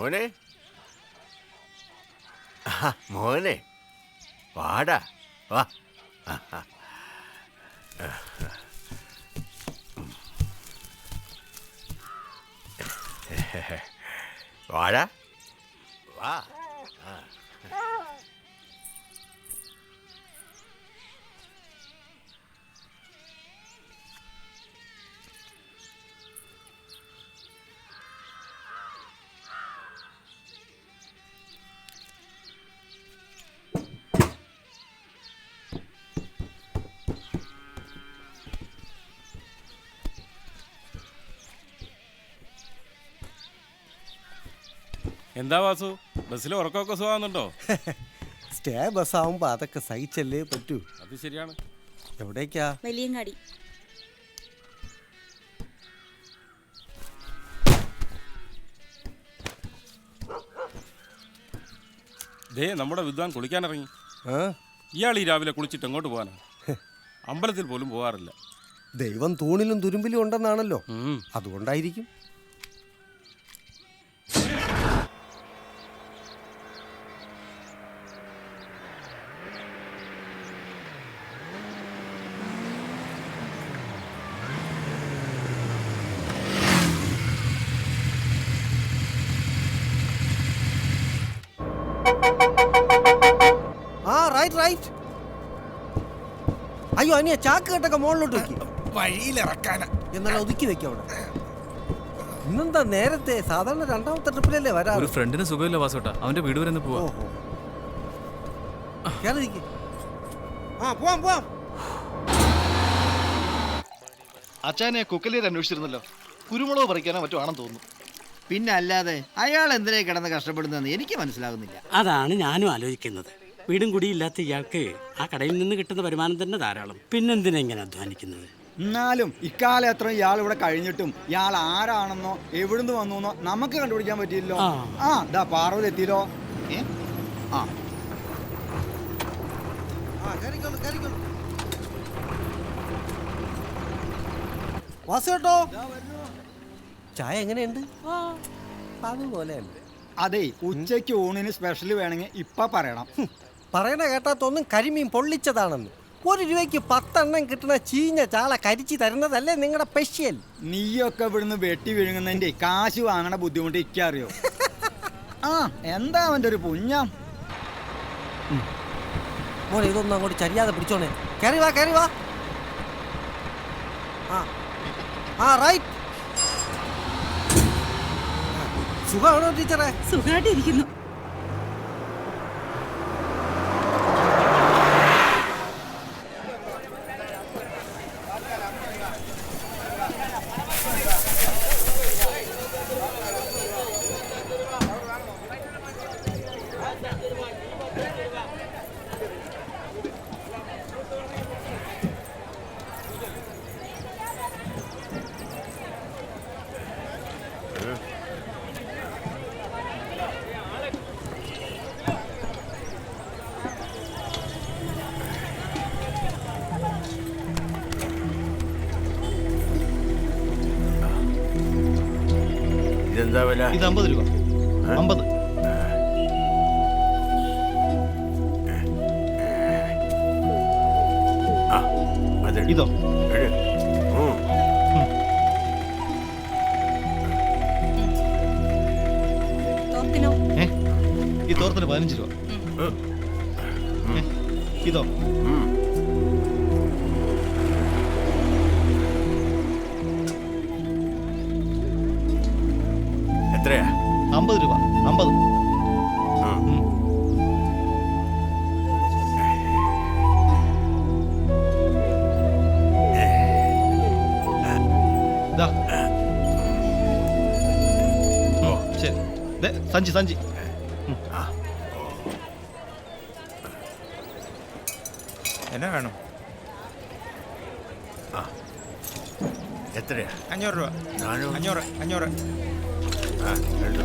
മോനെ മോനെ വാടാ വാ. വാടാ വാ. എന്താ വാസു, ബസ്സിൽ ഉറക്കമൊക്കെ സുഖമാകുന്നുണ്ടോ? സ്റ്റേ ബസ്സാവുമ്പോ അതൊക്കെ സഹിച്ചല്ലേ പറ്റൂ. അത് ശരിയാണ്. എവിടേക്കാ? വലിയങ്ങാടി. ദേ നമ്മുടെ വിദ്വാൻ കുളിക്കാനിറങ്ങി. ഇയാൾ ഈ രാവിലെ കുളിച്ചിട്ട് എങ്ങോട്ട് പോകാനാ? അമ്പലത്തിൽ പോലും പോകാറില്ല. ദൈവം തൂണിലും തുരുമ്പിലും ഉണ്ടെന്നാണല്ലോ, അതുകൊണ്ടായിരിക്കും. റൈറ്റ്. അയ്യോ അനിയ, ചാക്ക് കെട്ടൊക്കെ മുകളിലോട്ട് വെക്കി. വഴിയിലിറക്കാന എന്നാലും ഒതുക്കി വെക്കാം അവിടെ. ഇന്നെന്താ നേരത്തെ? സാധാരണ രണ്ടാമത്തെ ട്രിപ്പിലല്ലേ വരാ. ഒരു ഫ്രണ്ടിന് സുഖമില്ല വാസോട്ടാ, അവന്റെ വീട് വരെ ഒന്ന് പോവാ. പോവാം. അച്ഛനെ കുക്കലീർ അന്വേഷിച്ചിരുന്നല്ലോ. കുരുമുളക് പറിക്കാനോ മറ്റോ ആണെന്ന് തോന്നുന്നു. പിന്നെ അല്ലാതെ അയാൾ എന്തിനാ കിടന്ന് കഷ്ടപ്പെടുന്നതെന്ന് എനിക്ക് മനസ്സിലാകുന്നില്ല. അതാണ് ഞാനും ആലോചിക്കുന്നത്. വീടും കുടിയില്ലാത്ത ഇയാൾക്ക് ആ കടയിൽ നിന്ന് കിട്ടുന്ന വരുമാനം തന്നെ ധാരാളം. പിന്നെന്തിനാ ഇങ്ങനെ അധ്വാനിക്കുന്നത്? എന്നാലും ഇക്കാലം എത്ര ഇയാൾ ഇവിടെ കഴിഞ്ഞിട്ടും ഇയാൾ ആരാണെന്നോ എവിടുന്ന് വന്നോ നമുക്ക് കണ്ടുപിടിക്കാൻ പറ്റിയില്ലോ. ദാ പാറയിൽ എത്തിയല്ലോ. വാസുട്ടോ, ചായ എങ്ങനെയുണ്ട്? അതുപോലെയല്ലേ. അതെ, ഉച്ചയ്ക്ക് ഊണിന് സ്പെഷ്യൽ വേണമെങ്കിൽ ഇപ്പൊ പറയണം. പറയണ കേട്ടാത്തൊന്നും കരിമീൻ പൊള്ളിച്ചതാണെന്ന്. 1 രൂപയ്ക്ക് 10 എണ്ണം കിട്ടുന്ന ചീഞ്ഞ ചാള കരിച്ചു തരുന്നതല്ലേ നിങ്ങളുടെ സ്പെഷ്യൽ? നീയൊക്കെ ഇവിടുന്ന് വെട്ടി വിഴുങ്ങുന്നതിന്റെ കാശ് വാങ്ങണ ബുദ്ധിമുട്ട് ഇക്കറിയോ? എന്താ അവന്റെ ഒരു പുഞ്ഞം. മോനെ, ഇതൊന്നും അങ്ങോട്ട് ചരിയാതെ പിടിച്ചോണേ. കയറി വാ. റൈറ്റ്. സുഖമാണോ ടീച്ചറെ? സുഖമായിട്ടിരിക്കുന്നു. ഇതെന്താ വില? ഇത് 50 രൂപ. 50. ഇതോ? ഈ തോർത്തിന് 15 രൂപ. ഇതോ എത്രയാ? 50 രൂപ 50. ദാ. ശരി ദേ, സഞ്ചി എന്നാ വേണം? എത്രയാ? 500 രൂപ. 400. 500. ആ, എടുത്തോ.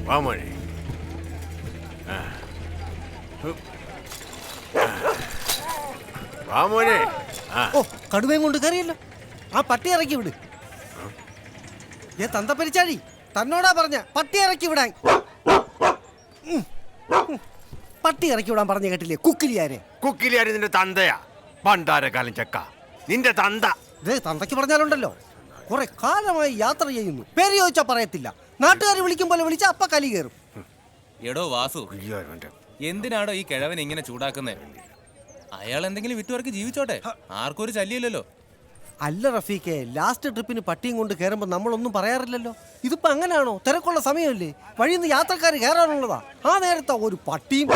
വാ മോനെ. വാ മോനെ. ഓ കടുവയും കൊണ്ട് കയറിയല്ലോ. ആ പട്ടി ഇറക്കി വിട്. തന്തപ്പരിച്ചാഴി തന്നോടാ പറഞ്ഞ പട്ടി ഇറക്കി വിടാൻ. പട്ടി ഇറക്കി വിടാൻ പറഞ്ഞ കേട്ടില്ലേ കുക്കിലിയാരെ? കുക്കിലിയാര് നിന്റെ തന്തയാ? പണ്ടാരക്കാലം ചെക്ക നിന്റെ തന്ത. തന്തയ്ക്ക് പറഞ്ഞാലുണ്ടല്ലോ. കുറെ കാലമായി യാത്ര ചെയ്യുന്നു, പേര് ചോദിച്ചാ പറയത്തില്ല. നാട്ടുകാർ വിളിക്കും പോലെ വിളിച്ച അപ്പ കലി കയറും. എടോ വാസു, എന്തിനാടോ ഈ കിഴവൻ ഇങ്ങനെ ചൂടാക്കുന്നേ? അയാൾ എന്തെങ്കിലും വിട്ടുവർക്ക് ജീവിച്ചോട്ടെ, ആർക്കും ഒരു ശല്യമില്ലല്ലോ. അല്ല റഫീഖെ, ലാസ്റ്റ് ട്രിപ്പിന് പട്ടിയും കൊണ്ട് കയറുമ്പോൾ നമ്മളൊന്നും പറയാറില്ലല്ലോ. ഇതിപ്പോ അങ്ങനെയാണോ? തിരക്കുള്ള സമയമല്ലേ, വഴിയിൽ നിന്ന് യാത്രക്കാർ കയറാനുള്ളതാ. ആ നേരത്തെ ഒരു പട്ടിയും.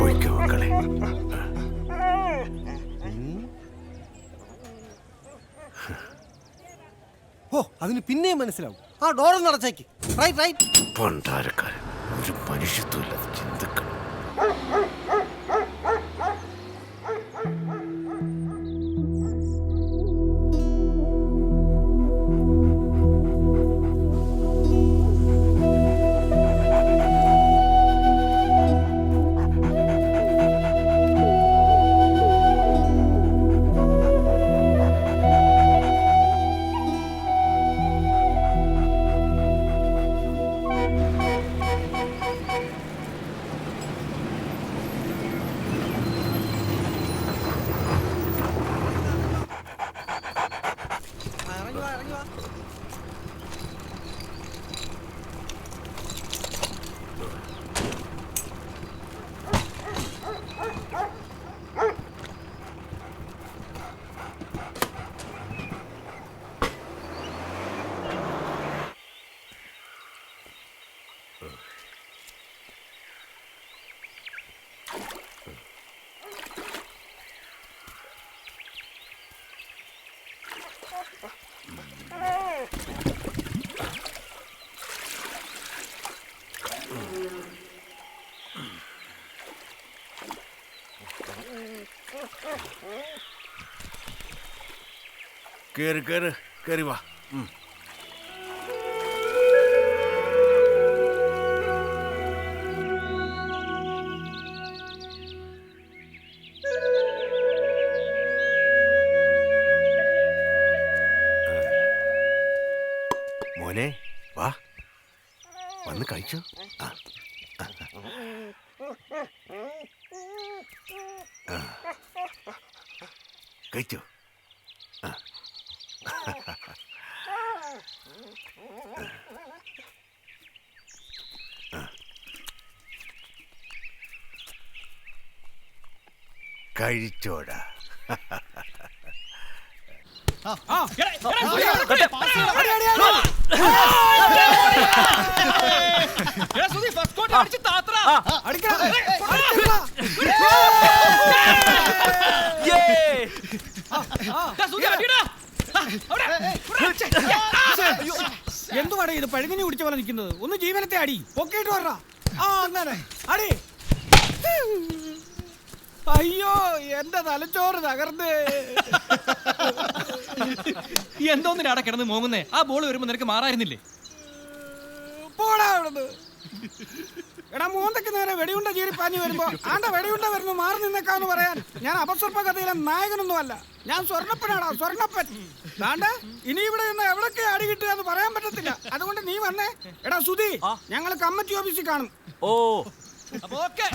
പോയിക്കോ മക്കളെ. ഓ അതിന് പിന്നെയും മനസ്സിലാവും. ആ ഡോറ് നടച്ചേക്ക്. Right right. പണ്ടാരക്കാരൻ ഒരു മനുഷ്യത്വമില്ല ചിന്തക്കൾ. കേറി കേറി കേറി വാ. മോനെ വാ, വന്ന് കഴിച്ചു. കഴിച്ചു. കഴിച്ചോടാ. എന്തുവാടാ ഇത് പഴുകിഞ്ഞു കുടിച്ച പോലെ നിൽക്കുന്നത്? ഒന്ന് ജീവനത്തെ അടി പൊക്കേട്ട് പറ. അങ്ങനെ അടി. അയ്യോ എന്റെ തലച്ചോറ് തകർന്നേ. എന്തോന്നിനാടെ കിടന്ന് മോങ്ങുന്നേ? ആ ബോൾ വരുമ്പോ നിനക്ക് മാറായിരുന്നില്ലേ? പോടാ അവിടുന്ന്. എടാ മൂന്നയ്ക്ക് നേരെ വെടിയുണ്ട ചീരിപ്പാഞ്ഞു വരുമ്പോ ആണ്ട വെടിയുണ്ട വരുന്നു മാറി നിന്നേക്കാന്ന് പറയാൻ ഞാൻ അപസ്വർപ്പ കഥയിലെ നായകനൊന്നുമല്ല. ഞാൻ സ്വർണ്ണപ്പനാടാ, സ്വർണ്ണപ്പൻ. ദാണ്ട ഇനി ഇവിടെ നിന്ന് എവിടൊക്കെ അടി കിട്ടുക എന്ന് പറയാൻ പറ്റത്തില്ല. അതുകൊണ്ട് നീ വന്നേ. എടാ സുധി, ഞങ്ങൾ കമ്മിറ്റി ഓഫീസിൽ കാണും. ഓ അപ്പൊ ഓക്കേ.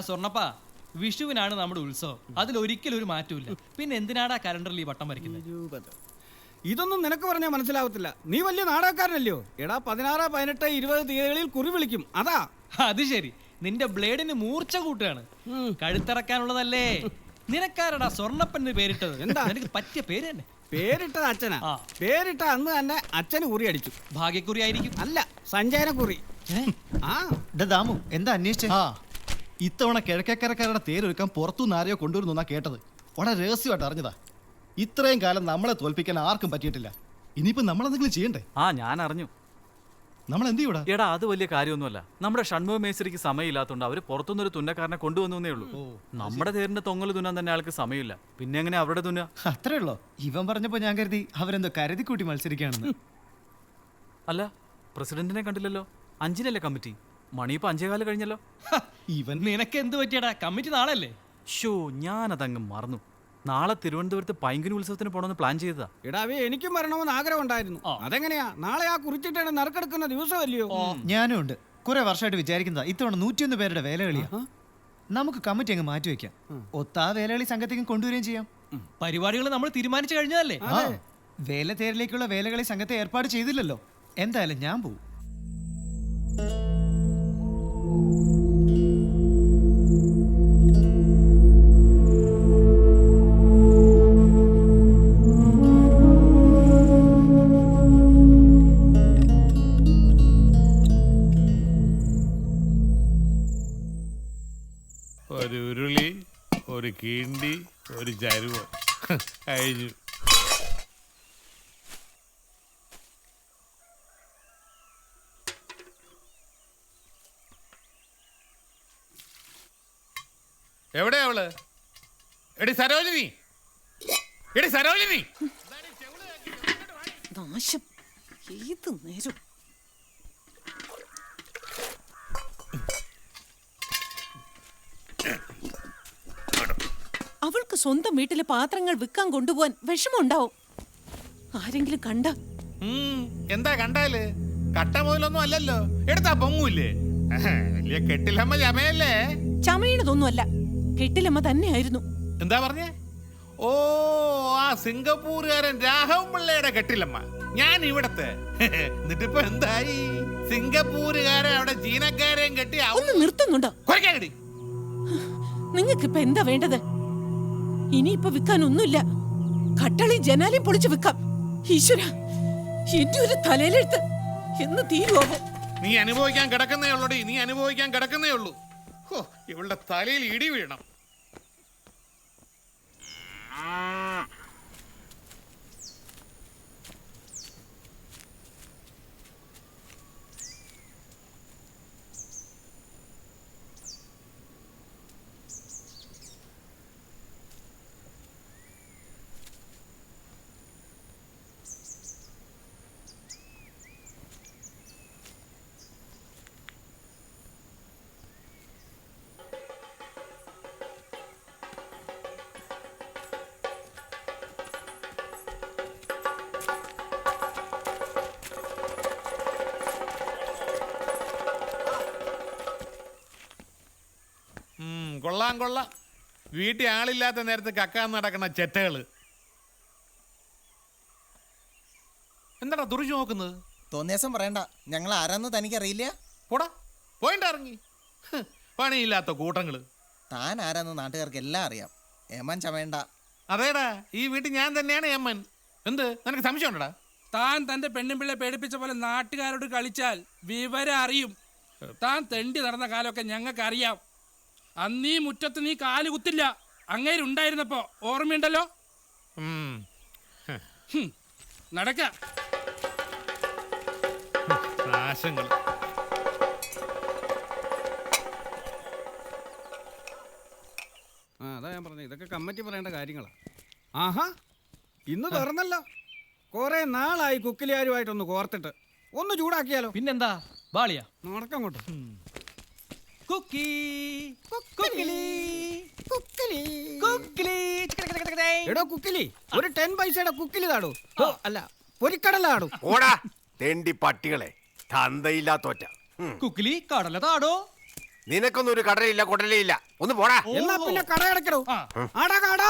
സ്വർണ്ണപ്പാ, വിഷുവിനാണ് നമ്മുടെ ഉത്സവം. അതിലൊരിക്കലും ഒരു മാറ്റമില്ല. പിന്നെ എന്തിനാടാ കലണ്ടറിൽ ഈ വട്ടം വരയ്ക്കുന്നത്? ഇതൊന്നും നിനക്ക് പറഞ്ഞാൽ മനസ്സിലാവത്തില്ല. നീ വലിയ നാടകക്കാരനല്ലയോ? എടാ 16, 18, 20 തീയതികളിൽ കുറി വിളിക്കും. അതാ. അത് ശരി, നിന്റെ ബ്ലേഡിന് മൂർച്ച കൂട്ടുകയാണ്. കഴുത്തിറക്കാനുള്ളതല്ലേ? നിനക്കാരടാ സ്വർണ്ണപ്പൻ പേരിട്ടത്? എന്താ നിനക്ക് പറ്റിയ പേര് തന്നെ? പേരിട്ടത് അച്ഛനാ. പേരിട്ട അന്ന് തന്നെ അച്ഛന് കുറി അടിച്ചു. ഭാഗ്യക്കുറി ആയിരിക്കും. അല്ല, സഞ്ചയന കുറി. ദാമു എന്താ അന്വേഷിച്ചേ? ഇത്തവണ കിഴക്കേക്കരക്കാരുടെ തേരൊരുക്കാൻ പുറത്തുനിന്ന് ആരെയോ കൊണ്ടുവരുന്നാ കേട്ടത്. വളരെ രഹസ്യമായിട്ട് അറിഞ്ഞതാ. ഇത്രയും കാലം നമ്മളെ തോൽപ്പിക്കാൻ ആർക്കും പറ്റിയിട്ടില്ല. ഇനിയിപ്പോ നമ്മളെന്തെങ്കിലും ചെയ്യണ്ടേ? ഞാൻ അറിഞ്ഞു. നമ്മൾ എന്ത് ചെയ്യൂടാ? എടാ അത് വലിയ കാര്യമൊന്നുമല്ല. നമ്മുടെ ഷൺമുഖ മേസ്ത്രിക്ക് സമയമില്ലാത്തതുകൊണ്ട് അവര് പുറത്തുനിന്നൊരു തുന്നക്കാരനെ കൊണ്ടുവന്നേ ഉള്ളൂ. നമ്മുടെ തേരിന്റെ തൊങ്ങൽ തുന്നാൻ തന്നെ ആൾക്ക് സമയമില്ല. പിന്നെ എങ്ങനെ അവരുടെ തുന്ന? അത്രേ ഉള്ളോ? ഇവൻ പറഞ്ഞപ്പോ ഞാൻ കരുതി അവരെന്തോ കരുതി കൂട്ടി മത്സരിക്കുകയാണെന്ന്. അല്ല, പ്രസിഡന്റിനെ കണ്ടില്ലല്ലോ. 5-നല്ലേ കമ്മിറ്റി? മണി ഇപ്പൊ 5:15 കഴിഞ്ഞല്ലോ. ഇവൻ നിനക്ക് എന്ത് പറ്റിയടാ? കമ്മിറ്റി നാളെ അല്ലേ? ഷോ, ഞാനതങ്ങ് മറന്നു. നാളെ തിരുവനന്തപുരത്ത് പൈങ്കിനി ഉത്സവത്തിന് പോകണമെന്ന് പ്ലാൻ ചെയ്തതാ. എടാവേ, എനിക്കും വരണമെന്ന് ആഗ്രഹം ഉണ്ടായിരുന്നു. അതെങ്ങനെയാ? നാളെ ആ കുറിച്ചിട്ടാണ് നറുക്കെടുക്കുന്ന ദിവസമല്ലയോ? ഞാനും ഉണ്ട്. കുറെ വർഷമായിട്ട് വിചാരിക്കുന്നതാ. ഇത്തവണ 101 പേരുടെ വേലകളിയാ. നമുക്ക് കമ്മിറ്റി അങ്ങ് മാറ്റിവെക്കാം. ഒത്താ വേലകളി സംഘത്തേക്കും കൊണ്ടുവരികയും ചെയ്യാം. പരിപാടികൾ നമ്മൾ തീരുമാനിച്ചു കഴിഞ്ഞതല്ലേ? വേല തേരിലേക്കുള്ള വേലകളി സംഘത്തെ ഏർപ്പാട് ചെയ്തില്ലല്ലോ. എന്തായാലും ഞാൻ പോവും. ഒരു ഉരുളി, ഒരു കീണ്ടി, ഒരു ചരുവം കഴിഞ്ഞു. എവിടെയാ അവള്? എടി സരോജിനി, എടി സരോജിനി. നാശം ഏത് നേരം. അവൾക്ക് സ്വന്തം വീട്ടിലെ പാത്രങ്ങൾ വിൽക്കാൻ കൊണ്ടുപോവാൻ വിഷമമുണ്ടാവും. ആരെങ്കിലും കണ്ട? എന്താ കണ്ടാല്? കട്ട മുതലൊന്നും അല്ലല്ലോ. എടുത്താ പൊങ്ങൂല്ലേ? വലിയ കെട്ടിലമ്മ ചമയല്ലേ? ചമയണതൊന്നുമല്ല, കെട്ടിലമ്മ തന്നെയായിരുന്നു. എന്താ പറഞ്ഞേ? ഓ, ആ സിംഗപ്പൂരുകാരൻ രാഘവൻ പിള്ളയുടെ കെട്ടിലമ്മ. ഞാൻ ഇവിടത്തെ. എന്നിട്ടിപ്പോ എന്തായി? സിംഗപ്പൂരുകാരൻ അവിടെ ചീനക്കാരെയും കെട്ടി ഒന്ന് നിർത്തുന്നുണ്ടോ? നിങ്ങൾക്കിപ്പൊ എന്താ വേണ്ടത്? ഇനിയിപ്പൊ വിൽക്കാനൊന്നുമില്ല. കട്ടളി ജനാലയും പൊളിച്ചു വിൽക്കാം. ഈശ്വര, എന്റെ ഒരു തലയിലെടുത്ത് എന്ന് തീരുവോ? നീ അനുഭവിക്കാൻ കിടക്കുന്നേ ഉള്ളൂടി. നീ അനുഭവിക്കാൻ കിടക്കുന്നേ ഉള്ളൂ. ഇവളുടെ തലയിൽ ഇടി വീഴണം. കൊള്ളാം കൊള്ളാം. വീട്ടിൽ ആളില്ലാത്ത നേരത്ത് കക്കാൻ നടക്കണ ചെറ്റകള്. എന്താടാ തുറിച്ചു നോക്കുന്നത്? തോന്നിയാസം പറയണ്ട, ഞങ്ങൾ ആരാന്ന് തനിക്കറിയില്ല. പോടാ, പോയിന്റ് ഇറങ്ങി. പണിയില്ലാത്ത കൂട്ടങ്ങള്. താൻ ആരാന്ന് നാട്ടുകാർക്ക് എല്ലാം അറിയാം. ഏമാൻ ചമയണ്ട. അതേടാ, ഈ വീട്ടിൽ ഞാൻ തന്നെയാണ് ഏമ്മൻ. എന്ത്, നിനക്ക് സംശയം ഉണ്ടടാ? താൻ തന്റെ പെണ്ണുമ്പിള്ളെ പേടിപ്പിച്ച പോലെ നാട്ടുകാരോട് കളിച്ചാൽ വിവരം അറിയും. താൻ തെണ്ടി നടന്ന കാലമൊക്കെ ഞങ്ങൾക്ക് അറിയാം. അന്നീ മുറ്റത്ത് നീ കാല് കുത്തില്ല, അങ്ങേരുണ്ടായിരുന്നപ്പോ ഓർമ്മയുണ്ടല്ലോ. നടക്ക നാശങ്ങൾ. അതാ ഞാൻ പറഞ്ഞത്, ഇതൊക്കെ കമ്മിറ്റി പറയേണ്ട കാര്യങ്ങളാ. ആഹാ, ഇന്ന് തുറന്നല്ലോ. കുറെ നാളായി കുക്കിലിയാരുമായിട്ടൊന്ന് കോർത്തിട്ട് ഒന്ന് ചൂടാക്കിയാലോ? പിന്നെന്താ, ബാളിയാ നടക്കങ്ങോട്ട്. കുക്കി കുക്കിലി എടോ കുക്കിലി, ഒരു 10 പൈസയുടെ കുക്കിലി താടൂ. അല്ല, പൊരിക്കടല താടൂ. ഓടാ തെണ്ടി പട്ടികളെ, തന്തയില്ലാത്തോറ്റ. കുക്കിലി കടല താടോ. നിനക്കൊന്നും ഒരു കടലയില്ല കൊടലയില്ല. ഒന്ന് പോടാ. എന്നാ പിന്നെ കടയടക്കടോ. ആടാ കാടാ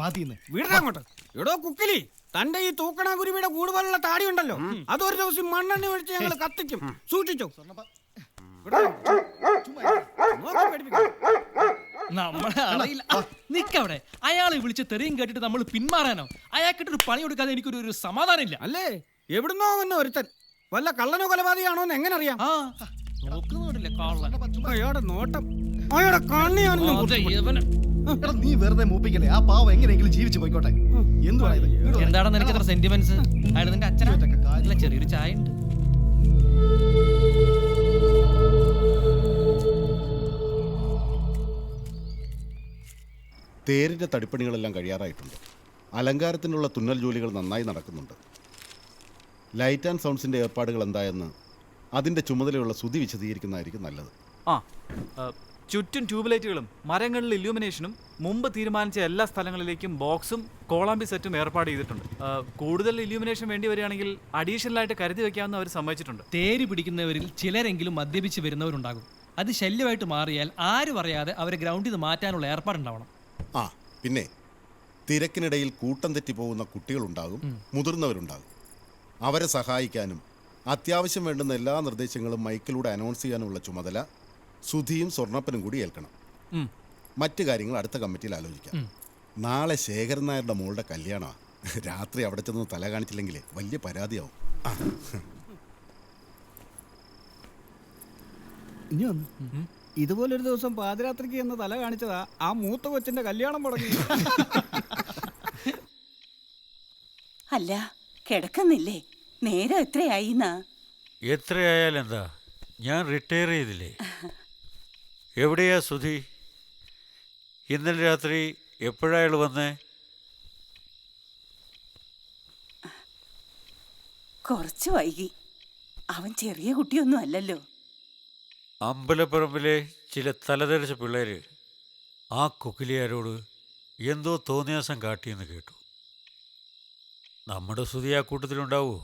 മതിന്ന് വീടങ്ങോട്ട്. എടോ കുക്കിലി, തന്റെ ഈ തൂക്കണ കുരുവിയുടെ കൂട് പോലുള്ള താടി ഉണ്ടല്ലോ, അതൊരു ദിവസം മണ്ണെണ്ണ ഒഴിച്ച് ഞങ്ങൾ കത്തിക്കും. സൂക്ഷിച്ചോ. നമ്മളെ അറിയില്ല. നിക്കവിടെ. അയാളെ വിളിച്ച് തെറിയും കേട്ടിട്ട് നമ്മൾ പിന്മാറാനോ? അയാൾക്കിട്ടൊരു പണി കൊടുക്കാതെ എനിക്കൊരു സമാധാനം ഇല്ല. അല്ലേ, എവിടുന്നോ വന്ന ഒരുത്തൻ വല്ല കള്ളനോ കൊലപാതകയാണോ എന്ന് എങ്ങനെ അറിയാം? നോക്കുന്നില്ല കള്ളൻ. അയാളുടെ നോട്ടം, അയാളുടെ കണ്ണിയാണെന്നും. നീ വെറുതെ മൂപ്പിക്കല്ലേ. ആ പാവം എങ്ങനെയെങ്കിലും ജീവിച്ചു പോയിക്കോട്ടെ. എന്താണ് നിനക്ക് ഇത്ര സെന്റിമെന്റ്സ്? അയാൾ നിന്റെ അച്ഛനാ? ചെറിയൊരു ചായ ഉണ്ട്. തേരിൻ്റെ തടിപ്പണികളെല്ലാം കഴിയാറായിട്ടുണ്ട്. അലങ്കാരത്തിനുള്ള തുന്നൽ ജോലികൾ നന്നായി നടക്കുന്നുണ്ട്. ലൈറ്റ് ആൻഡ് സൗണ്ട്സിൻ്റെ ഏർപ്പാടുകൾ എന്തായെന്ന് അതിൻ്റെ ചുമതലയുള്ള ശ്രുതി വിശദീകരിക്കുന്നതായിരിക്കും നല്ലത്. ചുറ്റും ട്യൂബ് ലൈറ്റുകളും മരങ്ങളിൽ ഇല്യൂമിനേഷനും മുമ്പ് തീരുമാനിച്ച എല്ലാ സ്ഥലങ്ങളിലേക്കും ബോക്സും കോളാമ്പി സെറ്റും ഏർപ്പാട് ചെയ്തിട്ടുണ്ട്. കൂടുതൽ ഇല്യൂമിനേഷൻ വേണ്ടി വരികയാണെങ്കിൽ അഡീഷണൽ ആയിട്ട് കരുതി വെക്കാമെന്ന് അവർ സമ്മതിച്ചിട്ടുണ്ട്. തേര് പിടിക്കുന്നവരിൽ ചിലരെങ്കിലും മദ്യപിച്ച് വരുന്നവരുണ്ടാകും. അത് ശല്യമായിട്ട് മാറിയാൽ ആരും അറിയാതെ അവരെ ഗ്രൗണ്ടിൽ നിന്ന് മാറ്റാനുള്ള ഏർപ്പാടുണ്ടാവണം. പിന്നെ തിരക്കിനിടയിൽ കൂട്ടം തെറ്റിപ്പോകുന്ന കുട്ടികളുണ്ടാകും, മുതിർന്നവരുണ്ടാകും. അവരെ സഹായിക്കാനും അത്യാവശ്യം വേണ്ടുന്ന എല്ലാ നിർദ്ദേശങ്ങളും മൈക്കിലൂടെ അനൗൺസ് ചെയ്യാനുള്ള ചുമതല സുധിയും സ്വർണ്ണപ്പനും കൂടി ഏൽക്കണം. മറ്റു കാര്യങ്ങൾ അടുത്ത കമ്മിറ്റിയിൽ ആലോചിക്കാം. നാളെ ശേഖരൻ നായരുടെ മോളുടെ കല്യാണമാണ്. രാത്രി അവിടെ ചെന്ന് തല കാണിച്ചില്ലെങ്കിൽ വലിയ പരാതിയാവും. ഇനി വന്നു ഇതുപോലൊരു ദിവസം പാതിരാത്രിക്ക് എന്ന് തല കാണിച്ചതാ ആ മൂത്ത കൊച്ചിന്റെ കല്യാണം മുടങ്ങി. അല്ല, കിടക്കുന്നില്ലേ? നേരം എത്രയായി? എത്രയായാലെന്താ, ഞാൻ റിട്ടയർ ചെയ്തില്ലേ. എവിടെയാ സുധി? ഇന്നലെ രാത്രി എപ്പോഴായാൾ വന്നേ? കുറച്ച് വൈകി. അവൻ ചെറിയ കുട്ടിയൊന്നും അല്ലല്ലോ. അമ്പലപ്പറമ്പിലെ ചില തലതെറിച്ച പിള്ളേര് ആ കുക്കിലിയാരോട് എന്തോ തോന്നിയാസം കാട്ടിയെന്ന് കേട്ടു. നമ്മുടെ സുധി ആ കൂട്ടത്തിലുണ്ടാവോ?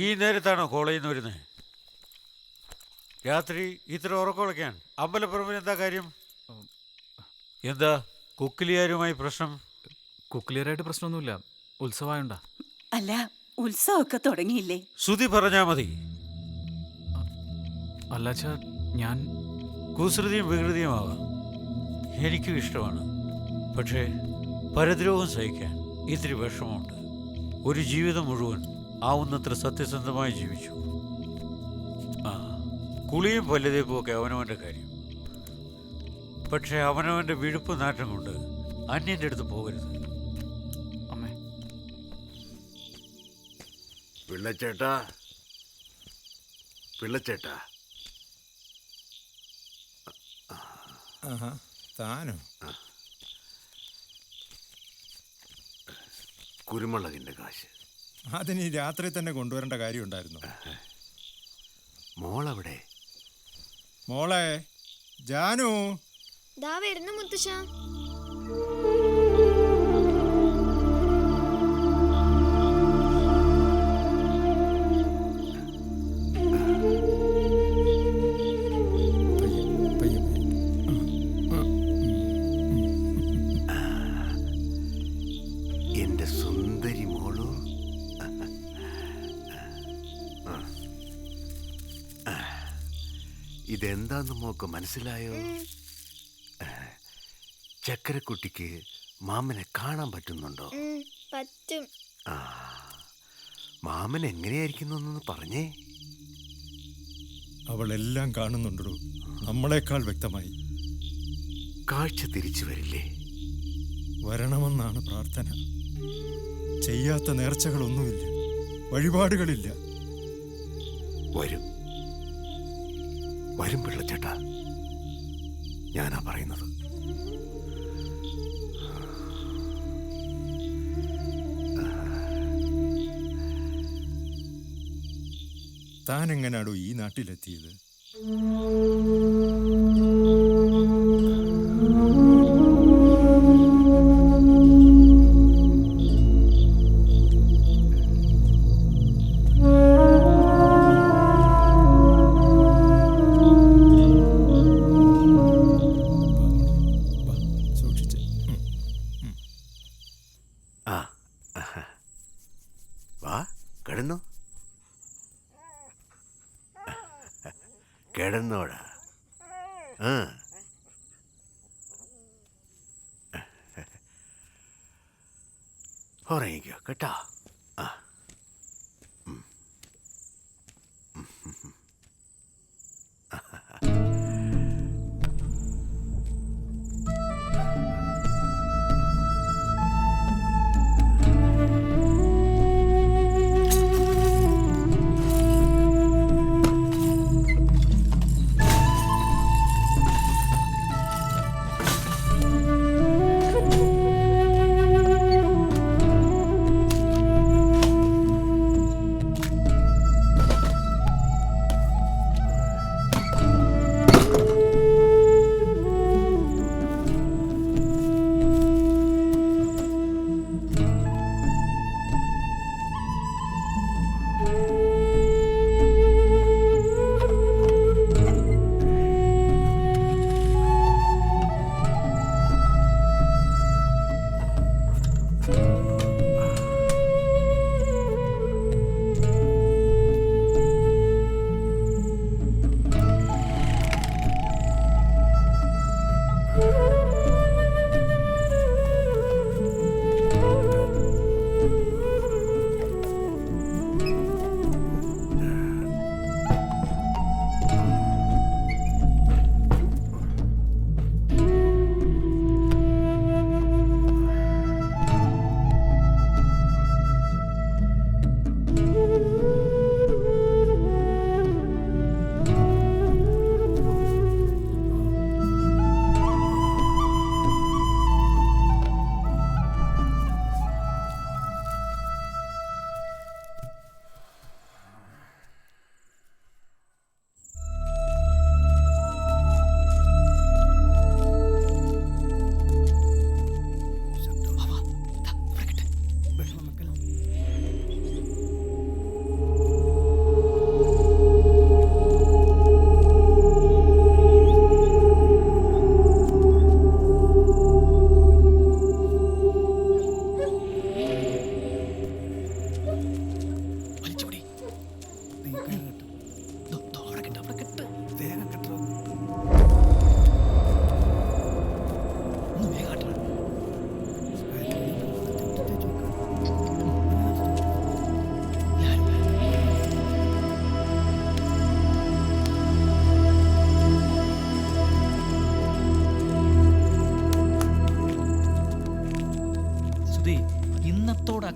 ഈ നേരത്താണോ കോളേജിൽ നിന്ന് വരുന്നത്? രാത്രി ഇത്ര ഉറക്കമുളയ്ക്കാൻ അമ്പലപ്പുറമിൽ എന്താ കാര്യം? എന്താ കുക്കിലിയാരുമായി പ്രശ്നം? കുക്കിലിയറായിട്ട് പ്രശ്നമൊന്നുമില്ല. ഉത്സവമായുണ്ടാ? അല്ല, ഉത്സവമൊക്കെ തുടങ്ങിയില്ലേ? സുധി പറഞ്ഞാ മതി. അല്ലാച്ചാ ഞാൻ കുസൃതിയും വികൃതിയുമാവാം, എനിക്കും ഇഷ്ടമാണ്. പക്ഷേ പരദ്രോഹം സഹിക്കാൻ ഇത്തിരി വിഷമമുണ്ട്. ഒരു ജീവിതം മുഴുവൻ ആവുന്നത്ര സത്യസന്ധമായി ജീവിച്ചു. കുളിയും പല്ലുതേപ്പും ഒക്കെ അവനവൻ്റെ കാര്യം. പക്ഷെ അവനവൻ്റെ വിഴുപ്പ് നാറ്റം കൊണ്ട് അന്യൻ്റെ അടുത്ത് പോകരുത്. അമ്മേ. പിള്ളച്ചേട്ടാ, പിള്ളച്ചേട്ടാ. താനോ? കുരുമുളകിൻ്റെ കാശ്. അതിന് ഈ രാത്രി തന്നെ കൊണ്ടുവരേണ്ട കാര്യമുണ്ടായിരുന്നു. മോളെവിടെ? മോളെ ജാനു. ദാ വരുന്നു മുത്തശ്ശ. എന്റെ സുന്ദരി മോളു. ഇതെന്താന്ന് മോക്ക് മനസ്സിലായോ? ചക്കരക്കുട്ടിക്ക് മാമനെ കാണാൻ പറ്റുന്നുണ്ടോ? പറ്റും. മാമൻ എങ്ങനെയായിരിക്കുന്നു പറഞ്ഞേ. അവളെല്ലാം കാണുന്നുണ്ടോ, നമ്മളെക്കാൾ വ്യക്തമായി. കാഴ്ച തിരിച്ചു വരില്ലേ? വരണമെന്നാണ് പ്രാർത്ഥന. ചെയ്യാത്ത നേർച്ചകളൊന്നുമില്ല, വഴിപാടുകളില്ല. വരും വരും പിള്ളച്ചേട്ടാ, ഞാനാ പറയുന്നത്. താൻ എങ്ങനാടോ ഈ നാട്ടിലെത്തിയത്? കിടന്നോടാ. ഉറങ്ങിക്കോ കേട്ടോ.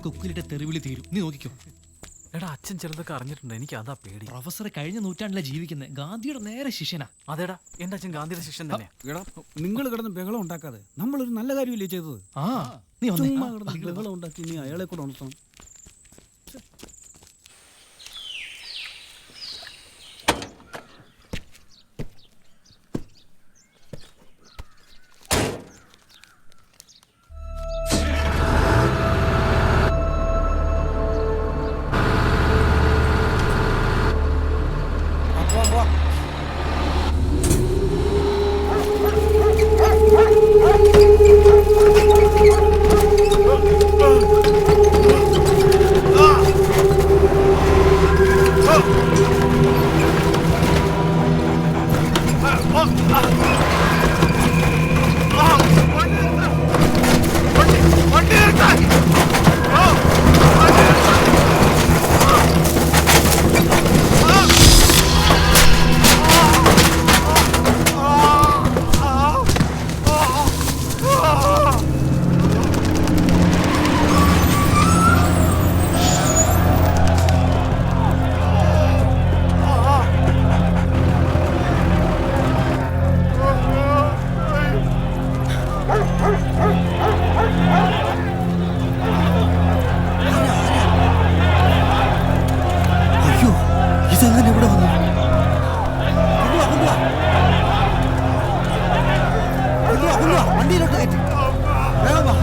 കുക്കിലിട്ട് തെറിവിളി തീരും. നീ നോക്കിക്കോ. എടാ അച്ഛൻ ചിലതൊക്കെ അറിഞ്ഞിട്ടുണ്ട്, എനിക്ക് അതാ പേടി. പ്രൊഫസർ കഴിഞ്ഞ നൂറ്റാണ്ടിലെ ജീവിക്കുന്നത്, ഗാന്ധിയുടെ നേരെ ശിഷ്യനാ. അതേടാ, എന്റെ അച്ഛൻ ഗാന്ധിയുടെ ശിഷ്യൻ തന്നെ. നിങ്ങൾ കിടന്ന് ബഹളം ഉണ്ടാക്കാതെ, നമ്മളൊരു നല്ല കാര്യമില്ലേ ചെയ്തത്. നീ ചുമ്മാ കിടന്ന് ബഹളം ഉണ്ടാക്കി നീ അയാളെ കൂടെ ഉണർത്തണം. അയ്യോ, ഇതെങ്ങനെ ഇവിടെ വന്നു? വണ്ടിയിലോട്ട് കയറ്റി വേഗം വാ.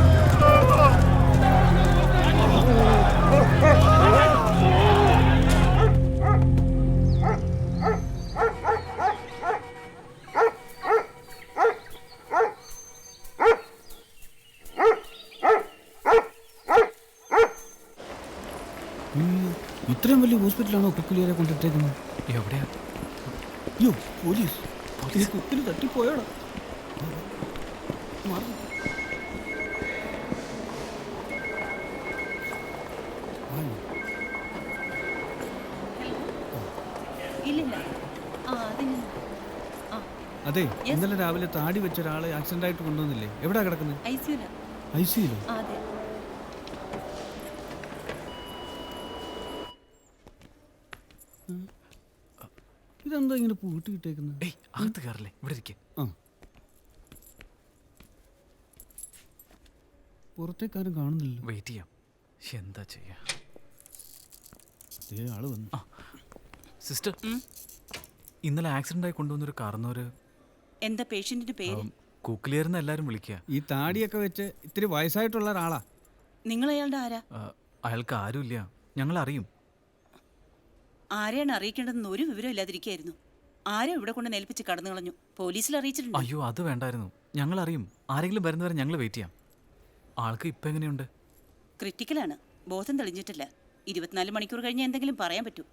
ഇത്രയും വലിയ ഹോസ്പിറ്റലാണോ കുക്കുലിയരെ കൊണ്ടിട്ടേക്കുന്നത്? എവിടെയാ? അയ്യോ, പോലീസ് ഈ കുക്കിന് തട്ടിപ്പോയോടാ. അതെ, ഇന്നലെ രാവിലെ താടി വെച്ച ഒരാളെ ആക്സിഡന്റ് ആയിട്ട് കൊണ്ടുവന്നില്ലേ? എവിടെയാ കിടക്കുന്നത്? ഐസിയിലോ? ഇതെന്താ ഇങ്ങനെ പൂട്ടിയിട്ടേക്കുന്നത്? അകത്ത് കയറില്ലേ, ഇവിടെ ഇരിക്കെ. പുറത്തേക്കാരും കാണുന്നില്ല. വെയിറ്റ് ചെയ്യാം. എന്താ ചെയ്യാ? ആള് വന്നു. സിസ്റ്റർ, ഇന്നലെ ആക്സിഡന്റ് ആയി കൊണ്ടുവന്നൊരു കാർന്നോര് എന്താ പേഷ്യന്റിന്റെ പേര്? കൂക്കിലിയർന്ന് എല്ലാരും വിളിക്കുക. ഈ താടിയൊക്കെ വെച്ച് ഇത്തിരി വയസ്സായിട്ടുള്ള ഒരാളാ. നിങ്ങൾ അയാളുടെ ആരാ? അയാൾക്ക് ആരുമില്ല, ഞങ്ങൾ അറിയും. ആരെയാണ് അറിയിക്കേണ്ടതെന്ന് ഒരു വിവരം ഇല്ലാതിരിക്കായിരുന്നു. ആരും ഇവിടെ കൊണ്ട് നേൽപ്പിച്ച് കടന്നു കളഞ്ഞു. പോലീസിൽ അറിയിച്ചിട്ടുണ്ട്. അയ്യോ, അത് വേണ്ടായിരുന്നു. ഞങ്ങൾ അറിയും. ആരെങ്കിലും വരുന്നവരെ ഞങ്ങൾ വെയിറ്റ് ചെയ്യാം. ആൾക്ക് ഇപ്പം എങ്ങനെയുണ്ട്? ക്രിട്ടിക്കലാണ്. ബോധം തെളിഞ്ഞിട്ടില്ല. 24 മണിക്കൂർ കഴിഞ്ഞ് എന്തെങ്കിലും പറയാൻ പറ്റൂ.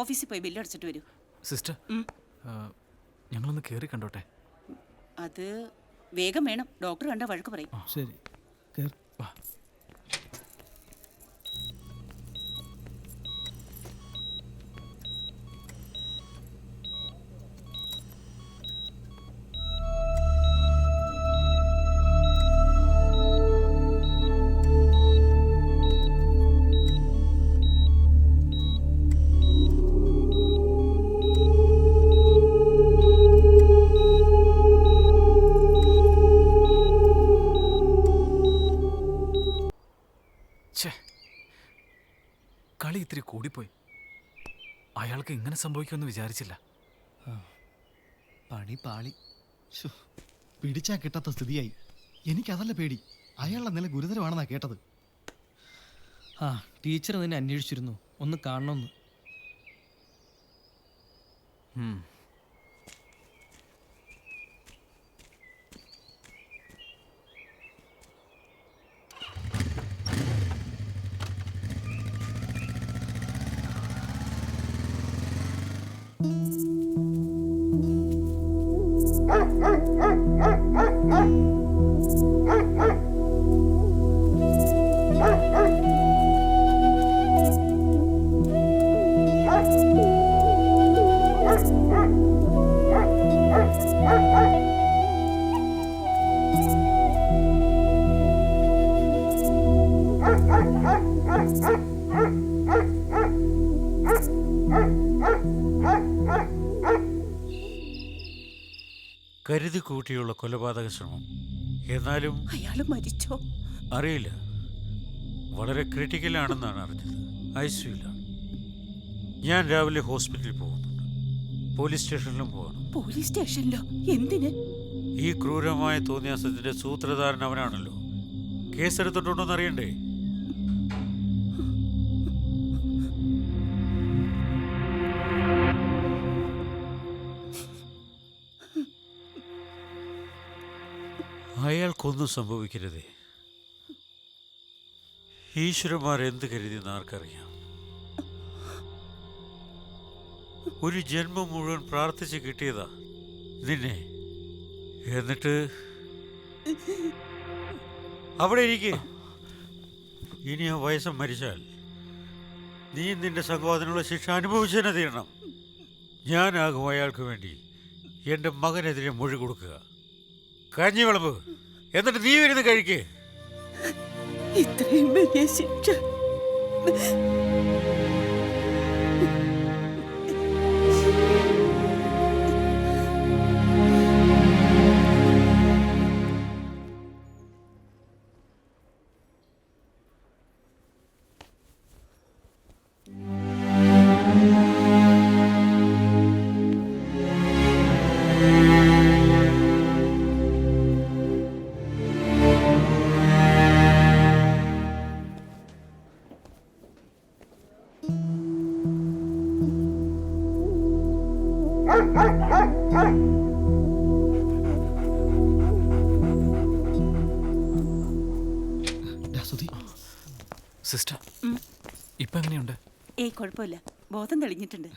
ഓഫീസിൽ പോയി ബില്ല് അടിച്ചിട്ട് വരൂ. സിസ്റ്റർ, ഞങ്ങളൊന്ന് കയറി കണ്ടോട്ടെ? അത് വേഗം വേണം. ഡോക്ടർ കണ്ട വഴക്ക് പറയും. ശരി. കളി ഇത്തിരി കൂടിപ്പോയി. അയാൾക്ക് ഇങ്ങനെ സംഭവിക്കുമെന്ന് വിചാരിച്ചില്ല. പണി പാളി. പിടിച്ചാ കിട്ടാത്ത സ്ഥിതിയായി. എനിക്കതല്ല പേടി. അയാളുടെ നില ഗുരുതരമാണെന്നാ കേട്ടത്. ടീച്ചർ നിന്നെ അന്വേഷിച്ചിരുന്നു, ഒന്ന് കാണണമെന്ന്. കരുതി കൂട്ടിയുള്ള കൊലപാതക ശ്രമം. എന്നാലും അയാൾ മരിച്ചോ? അറിയില്ല. വളരെ ക്രിട്ടിക്കലാണെന്നാണ് അറിഞ്ഞത്. ഐസിയുലാണ്. ഞാൻ രാവിലെ ഹോസ്പിറ്റലിൽ പോകുന്നുണ്ട്. പോലീസ് സ്റ്റേഷനിലും പോകണം. പോലീസ് സ്റ്റേഷനിലോ? എന്തിന്? ഈ ക്രൂരമായ തോന്നിയാസത്തിന്റെ സൂത്രധാരൻ അവനാണല്ലോ. കേസെടുത്തിട്ടുണ്ടോന്ന് അറിയണ്ടേ? അയാൾക്കൊന്നും സംഭവിക്കരുതേ. ഈശ്വരന്മാർ എന്ത് കരുതിയെന്ന് ആർക്കറിയാം. ഒരു ജന്മം മുഴുവൻ പ്രാർത്ഥിച്ച് കിട്ടിയതാ നിന്നെ. എന്നിട്ട് അവിടെ ഇരിക്കെ. ഇനി ആ വയസ്സം മരിച്ചാൽ നീ നിന്റെ സംഘവാദനുള്ള ശിക്ഷ അനുഭവിച്ചതിനെ തീരണം. ഞാനാകും അയാൾക്ക് വേണ്ടി എൻ്റെ മകനെതിരെ മൊഴി കൊടുക്കുക. കഞ്ഞി വിളമ്പ്, എന്നിട്ട് നീ വരുന്ന് കഴിക്കേ. ഇത്രയും വലിയ ശിക്ഷ സിസ്റ്റർ ഇപ്പൊ എങ്ങനെയുണ്ട്? ഏയ് കുഴപ്പമില്ല, ബോധം തെളിഞ്ഞിട്ടുണ്ട്.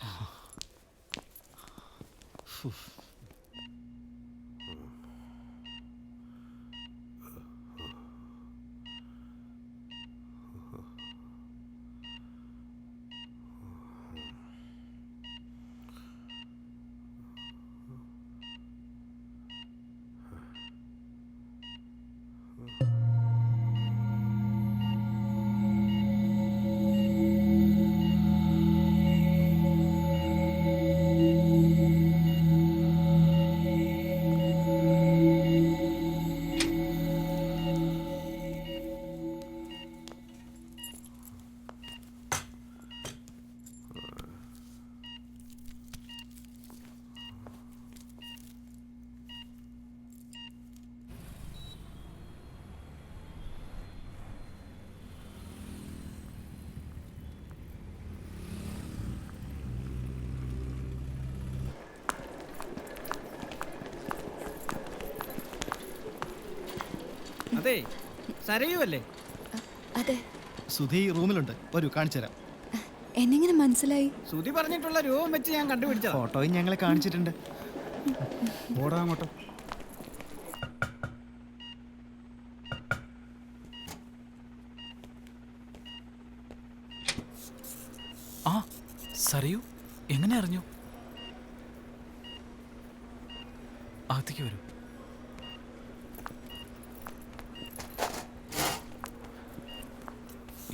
അതെ, സരയുവല്ലേ? അതെ. സുധി റൂമിലുണ്ട്, വരൂ കാണിച്ചു തരാം. എന്നെങ്ങനെ മനസ്സിലായി? സുധി പറഞ്ഞിട്ടുള്ള രൂപം വെച്ച് ഞാൻ കണ്ടുപിടിച്ചത്. ഫോട്ടോയും ഞങ്ങളെ കാണിച്ചിട്ടുണ്ട്. ഓടാ അങ്ങോട്ട്. ആ സരയു എങ്ങനെ അറിഞ്ഞു? അകത്തേക്ക് വരൂ.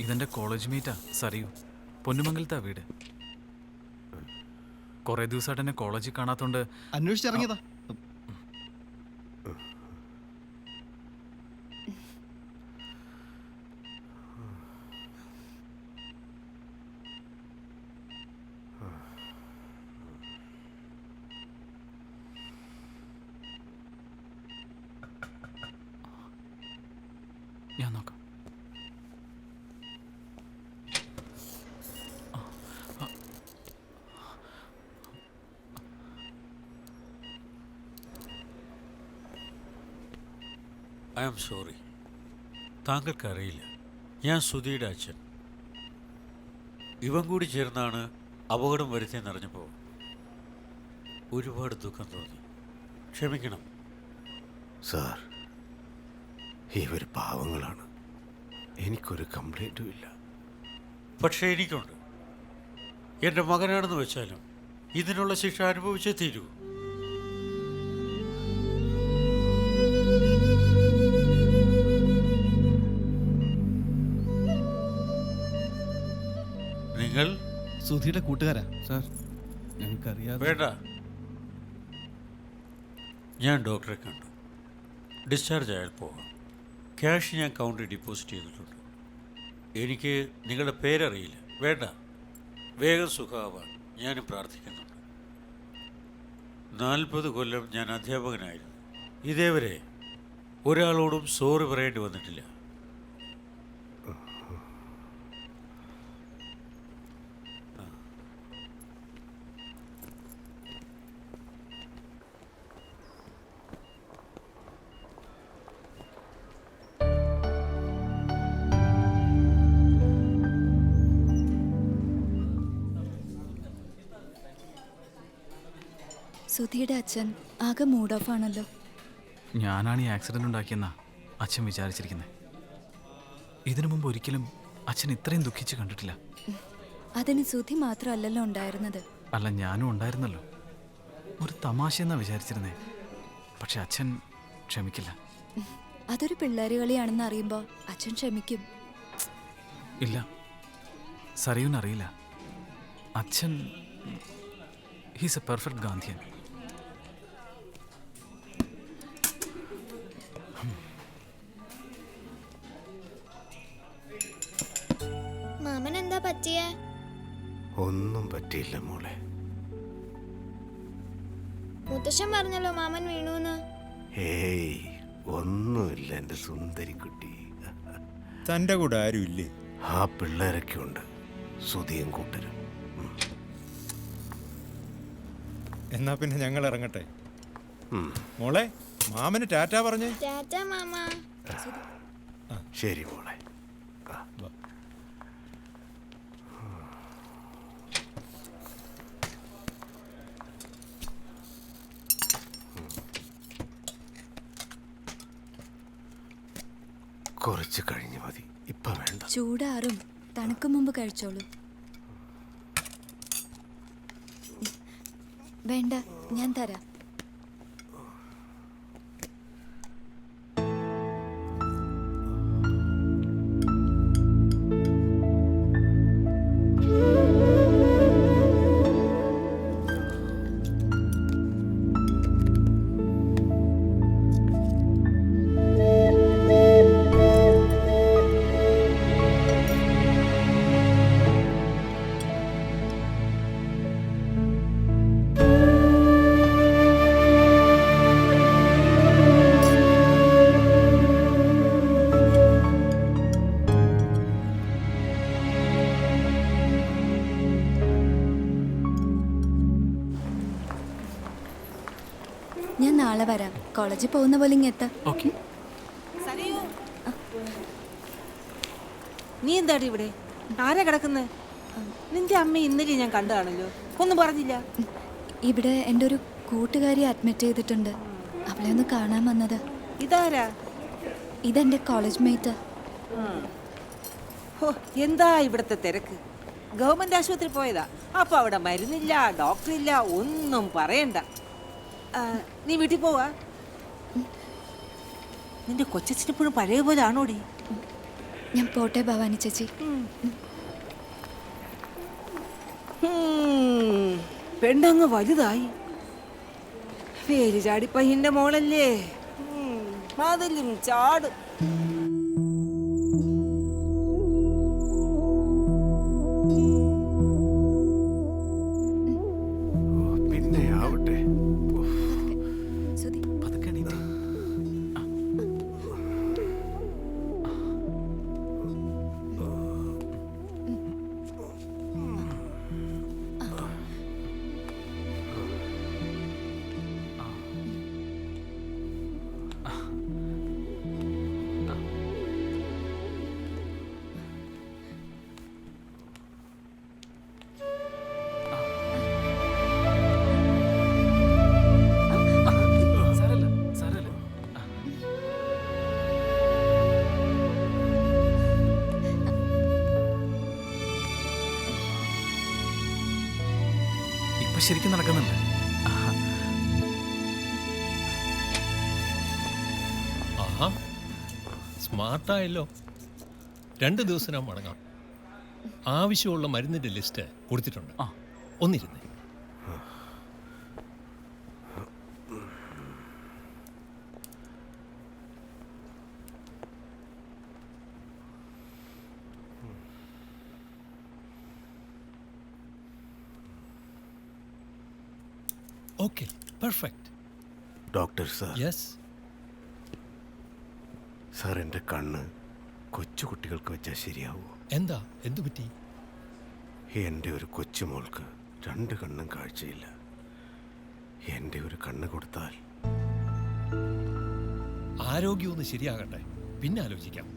ഇതെന്റെ കോളേജ് മീറ്റാ സരയു. പൊന്നുമംഗലത്താ വീട്. കുറെ ദിവസമായിട്ട് എന്നെ കോളേജിൽ കാണാത്തോണ്ട് അന്വേഷിച്ചിറങ്ങിയതാ. ഞാൻ നോക്കാം. I am sorry. താങ്കൾക്കറിയില്ല, ഞാൻ സുധിയുടെ അച്ഛൻ. ഇവൻ കൂടി ചേർന്നാണ് അപകടം വരുത്തിയെന്നറിഞ്ഞപ്പോൾ ഒരുപാട് ദുഃഖം തോന്നി. ക്ഷമിക്കണം സാർ. ഇവർ പാവങ്ങളാണ്. എനിക്കൊരു കംപ്ലൈൻറ്റും ഇല്ല. പക്ഷേ എനിക്കുണ്ട്. എൻ്റെ മകനാണെന്ന് വെച്ചാലും ഇതിനുള്ള ശിക്ഷ അനുഭവിച്ചേ തീരൂ. നിങ്ങൾ സുധിയുടെ കൂട്ടുകാരാ സാർ. ഞങ്ങൾക്കറിയാം. വേണ്ട, ഞാൻ ഡോക്ടറെ കണ്ടു. ഡിസ്ചാർജ് ആയാൽ പോകാം. ക്യാഷ് ഞാൻ കൗണ്ടറിൽ ഡെപ്പോസിറ്റ് ചെയ്തിട്ടുണ്ട്. എനിക്ക് നിങ്ങളുടെ പേരറിയില്ല. വേണ്ട, വേഗം സുഖമാവാൻ ഞാനും പ്രാർത്ഥിക്കുന്നുണ്ട്. 40 കൊല്ലം ഞാൻ അധ്യാപകനായിരുന്നു. ഇതേവരെ ഒരാളോടും സോറി പറയേണ്ടി വന്നിട്ടില്ല. സുധിയുടെ അച്ഛൻ ആകെ മൂഡ് ഓഫ് ആണല്ലോ. ഞാനാണ് ഈ ആക്സിഡന്റ് ഉണ്ടാക്കിയെന്നാ അച്ഛൻ വിചാരിച്ചിരിക്കുന്നത്. ഇതിനു മുമ്പ് ഒരിക്കലും അച്ഛൻ ഇത്രയും ദുഃഖിച്ച് കണ്ടിട്ടില്ല. അതിന് സുധി മാത്രമല്ലല്ലോ ഉണ്ടായിരുന്നത്. അല്ല, ഞാനും ഉണ്ടായിരുന്നല്ലോ. ഒരു തമാശയെന്നാ വിചാരിച്ചിരുന്നേ. പക്ഷെ അച്ഛൻ ക്ഷമിക്കില്ല. അതൊരു പിള്ളേര് കളിയാണെന്ന് അറിയുമ്പോൾ അച്ഛൻ ക്ഷമിക്കും. ഇല്ല, സരയുനറിയില്ല. അച്ഛൻ ഹീസ് എ പെർഫെക്റ്റ് ഗാന്ധിയൻ. മാമൻ എന്താ പറ്റിയേ? ഒന്നും പറ്റിയില്ല മോളെ. മുത്തശ്ശൻ പറഞ്ഞല്ലോ മാമൻ വീണൂന്ന്. ഏയ്, ഒന്നുമില്ല എൻ്റെ സുന്ദരി കുട്ടി. തൻ്റെ കൂടെ ആരും ഇല്ലേ? ആ പിള്ളേരൊക്കെ ഉണ്ട്, സുധിയും കൂട്ടരും. എന്നാ പിന്നെ ഞങ്ങൾ ഇറങ്ങട്ടെ. മോളെ, മാമന് ടാറ്റാ പറഞ്ഞേ. ടാറ്റാ മാമ. ശരി മോളെ. കുറച്ച് കഴിഞ്ഞ് മതി, ഇപ്പൊ വേണ്ട. ചൂടാറും, തണുക്കും മുമ്പ് കഴിച്ചോളൂ. വേണ്ട, ഞാൻ തരാം. ഞാൻ നാളെ വരാം. കോളേജിൽ പോകുന്ന പോലെ ഇങ്ങെത്താം. നീ എന്താടി ഇവിടെ? ആരാ കിടക്കുന്നത്? നിന്റെ അമ്മ ഇന്നലെ ഞാൻ കണ്ടതാണല്ലോ, ഒന്നും പറഞ്ഞില്ല. ഇവിടെ എൻ്റെ ഒരു കൂട്ടുകാരി അഡ്മിറ്റ് ചെയ്തിട്ടുണ്ട്. അവളെ ഒന്ന് കാണാൻ വന്നത്. ഇതാരാ? ഇതെൻ്റെ കോളേജ് മേറ്റ്. എന്താ ഇവിടുത്തെ തിരക്ക്? ഗവൺമെന്റ് ആശുപത്രി പോയതാ, അപ്പൊ അവിടെ മരുന്നില്ല, ഡോക്ടറില്ല, ഒന്നും പറയണ്ട. നീ വീട്ടിൽ പോവാ? നിന്റെ കൊച്ചച്ഛനെപ്പോഴും പഴയ പോലെ ആണോടി? ഞാൻ പോട്ടെ ഭവാനി ചേച്ചി. പെണ്ണങ്ങ് വലുതായി. പേര് ചാടിപ്പയ്യന്റെ മോളല്ലേ, അതിലും ചാടും. പിന്നെ ആവട്ടെ. ശരിക്കും നടക്കുന്നുണ്ട്. ആഹാ, സ്മാർട്ടായല്ലോ. 2 ദിവസം മടങ്ങാം. ആവശ്യമുള്ള മരുന്നിന്റെ ലിസ്റ്റ് കൊടുത്തിട്ടുണ്ട്. ഒന്നിരുന്നേ. Okay, perfect. Doctor sir. Yes sir, എൻ്റെ കണ്ണ് കൊച്ചുകുട്ടികൾക്ക് വെച്ചാൽ ശരിയാവുമോ? എന്താ, എന്തു പറ്റി? എൻ്റെ ഒരു കൊച്ചുമോൾക്ക് 2 കണ്ണും കാഴ്ചയില്ല. എൻ്റെ ഒരു കണ്ണ് കൊടുത്താൽ ആരോഗ്യമൊന്ന് ശരിയാകട്ടെ, പിന്നെ ആലോചിക്കാം.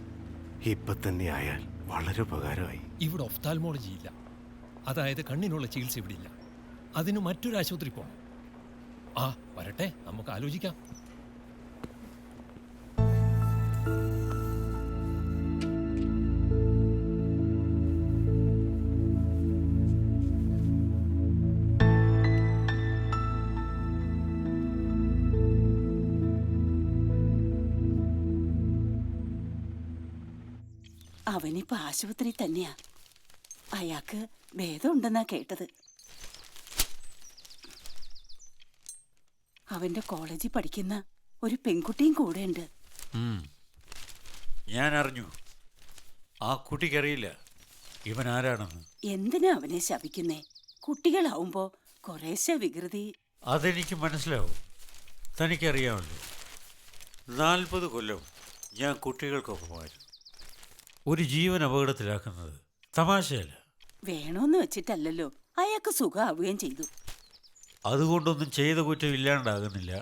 ഇപ്പൊ തന്നെ ആയാൽ വളരെ ഉപകാരമായി. ഇവിടെ ഒഫ്താൽമോളജി ഇല്ല, അതായത് കണ്ണിനുള്ള ചികിത്സ ഇവിടെ ഇല്ല. അതിന് മറ്റൊരു ആശുപത്രി പോകണം. ആ വരട്ടെ, നമുക്ക് ആലോചിക്കാം. അവനിപ്പോ ആശുപത്രി തന്നെയാ. അയാൾക്ക് ഭേദമുണ്ടെന്നാ കേട്ടത്. അവന്റെ കോളേജിൽ പഠിക്കുന്ന ഒരു പെൺകുട്ടിയും കൂടെ ഉണ്ട്. ഞാൻ അറിഞ്ഞു. ആ കുട്ടിക്കറിയില്ല ഇവൻ ആരാണെന്ന്. എന്തിനാ അവനെ ശപിക്കുന്നേ? കുട്ടികളാവുമ്പോ കുറേശ്ശെ വികൃതി. അതെനിക്ക് മനസ്സിലാവും. തനിക്കറിയാമല്ലോ, 40 കൊല്ലം ഞാൻ കുട്ടികൾക്കൊപ്പമായിരുന്നു. ഒരു ജീവൻ അപകടത്തിലാക്കുന്നത് തമാശയല്ല. വേണോന്ന് വെച്ചിട്ടല്ലല്ലോ, അയാൾക്ക് സുഖമാവുകയും ചെയ്തു. അതുകൊണ്ടൊന്നും ചെയ്ത കുറ്റം ഇല്ലാണ്ടാകുന്നില്ല.